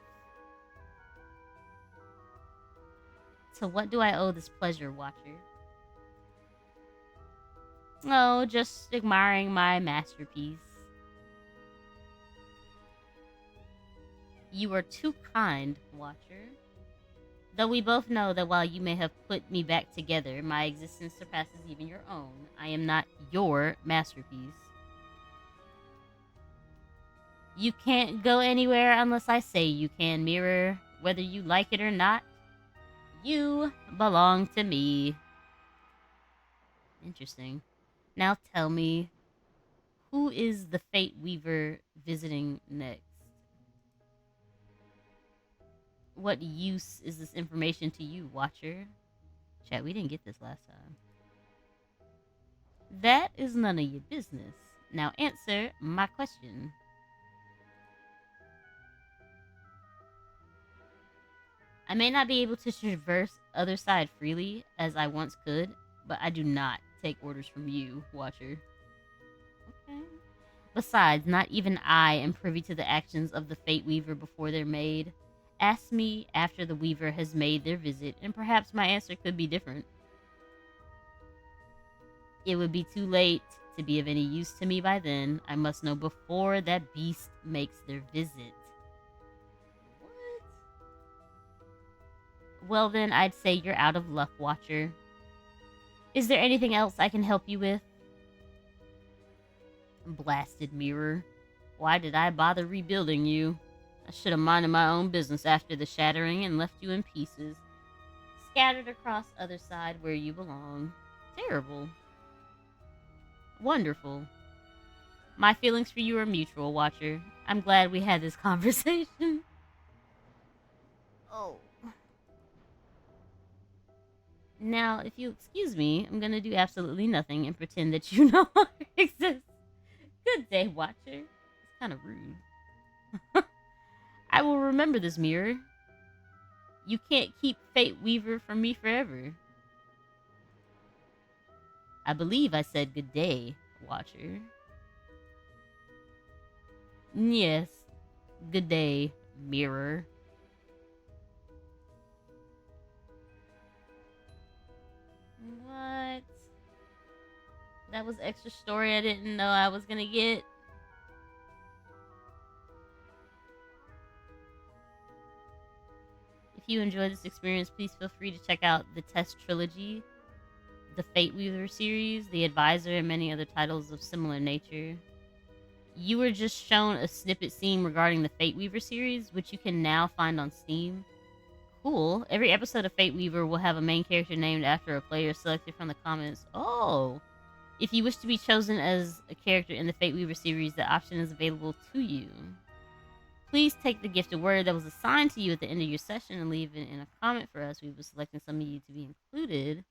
To what do I owe this pleasure, Watcher? Oh, just admiring my masterpiece. You are too kind, Watcher. Though we both know that while you may have put me back together, my existence surpasses even your own. I am not your masterpiece. You can't go anywhere unless I say you can, Mirror. Whether you like it or not, you belong to me. Interesting. Now tell me, who is the Fate Weaver visiting next? What use is this information to you, Watcher? Chat, we didn't get this last time. That is none of your business. Now answer my question. I may not be able to traverse other side freely as I once could, but I do not take orders from you, Watcher. Okay. Besides, not even I am privy to the actions of the Fate Weaver before they're made. Ask me after the Weaver has made their visit, and perhaps my answer could be different. It would be too late to be of any use to me by then. I must know before that beast makes their visit. What? Well, then, I'd say you're out of luck, Watcher. Is there anything else I can help you with? Blasted mirror. Why did I bother rebuilding you? I should have minded my own business after the shattering and left you in pieces, scattered across other side where you belong. Terrible. Wonderful. My feelings for you are mutual, Watcher. I'm glad we had this conversation. Oh. Now, if you excuse me, I'm gonna do absolutely nothing and pretend that you no longer exist. Good day, Watcher. It's kind of rude. I will remember this mirror. You can't keep Fate Weaver from me forever. I believe I said good day, Watcher. Yes, good day, mirror. What? That was extra story I didn't know I was gonna get. If you enjoyed this experience, please feel free to check out the Test Trilogy, the Fate Weaver series, The Advisor, and many other titles of similar nature. You were just shown a snippet scene regarding the Fate Weaver series, which you can now find on Steam. Cool. Every episode of Fate Weaver will have a main character named after a player selected from the comments. Oh! If you wish to be chosen as a character in the Fate Weaver series, the option is available to you. Please take the gifted word that was assigned to you at the end of your session and leave it in a comment for us. We will be selecting some of you to be included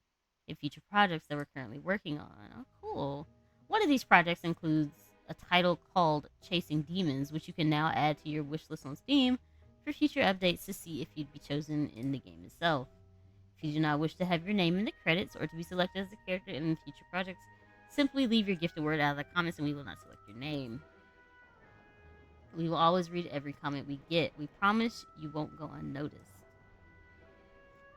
in future projects that we're currently working on. Oh, cool. One of these projects includes a title called Chasing Demons, which you can now add to your wish list on Steam for future updates to see if you'd be chosen in the game itself. If you do not wish to have your name in the credits or to be selected as a character in future projects, simply leave your gifted word out of the comments and we will not select your name. We will always read every comment we get. We promise you won't go unnoticed.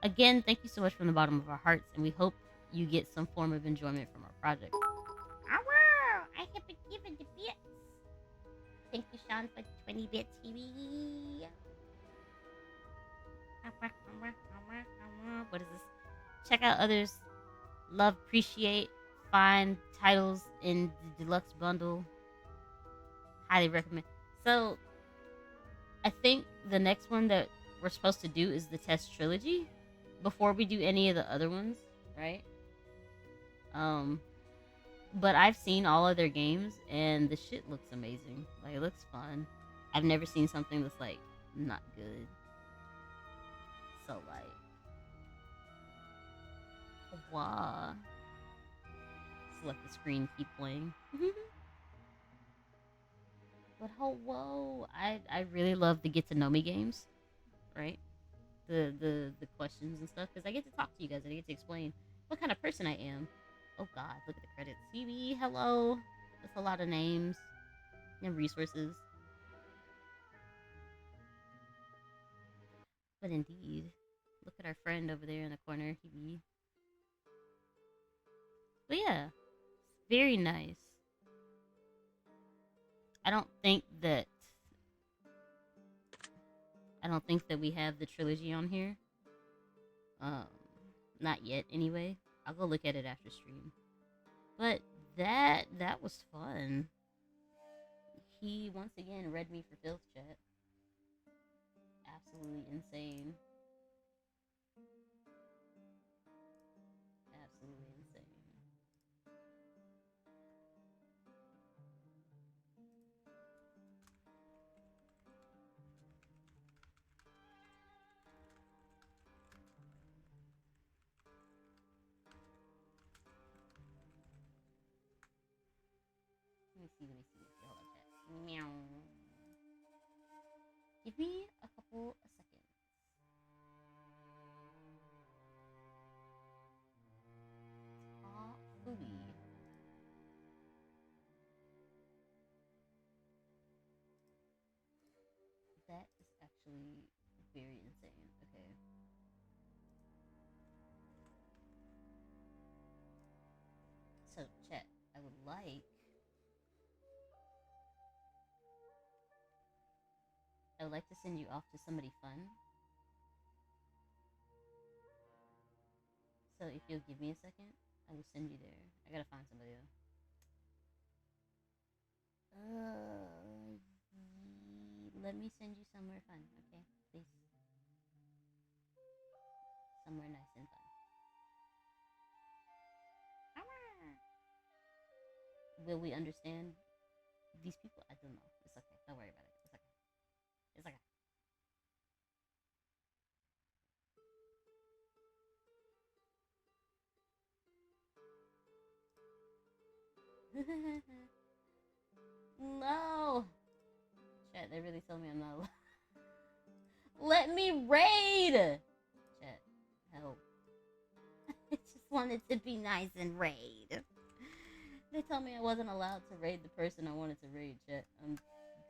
Again, thank you so much from the bottom of our hearts, and we hope you get some form of enjoyment from our project. Wow, I have been given the bits. Thank you, Sean, for 20 bits. What is this? Check out others. Love, appreciate, find titles in the deluxe bundle. Highly recommend. So, I think the next one that we're supposed to do is the Test Trilogy before we do any of the other ones, right? But I've seen all of their games and the shit looks amazing. Like, it looks fun. I've never seen something that's like not good. So like, wow. Just let the screen keep playing. But whoa, I really love the get to know me games, right? The questions and stuff because I get to talk to you guys and I get to explain what kind of person I am. Oh God, look at the credits. CB, hello. That's a lot of names and resources. But indeed, look at our friend over there in the corner. But yeah, Very nice. I don't think that I don't think that we have the trilogy on here. Um, not yet. Anyway, I'll go look at it after stream. But that was fun. He once again read me for filth chat. Absolutely insane. Absolutely insane. Let me see. Let me see. Let me see. Hold on, chat. Meow. Give me a couple of seconds. Ah, Fooey. That is actually very insane. Okay. So, chat, I would like. I would like to send you off to somebody fun. So if you'll give me a second, I will send you there. I gotta find somebody though. Let me send you somewhere fun, okay? Please. Somewhere nice and fun. Will we understand these people? I don't know. It's okay. Don't worry about it. It's okay. It's okay. No. Chat, they really told me I'm not allowed. Let me raid. Chat, help. I just wanted to be nice and raid. They told me I wasn't allowed to raid the person I wanted to raid, chat. I'm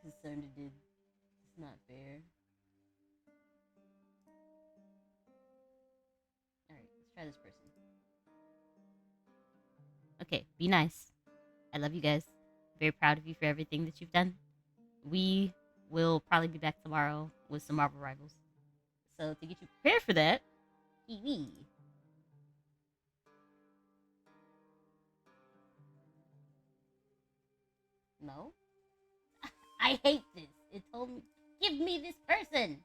concerned it did. It's not fair. Alright, let's try this person. Okay, be nice. I love you guys. Very proud of you for everything that you've done. We will probably be back tomorrow with some Marvel Rivals. So to get you prepared for that, Kiwi. No? I hate this. It told me, give me this person.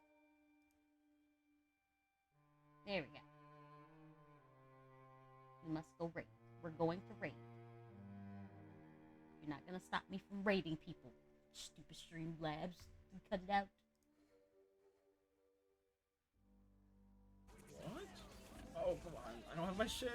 There we go. We must go raid. We're going to raid. You're not gonna stop me from raiding people. Stupid stream labs. Cut it out. What? Oh, come on. I don't have my shit.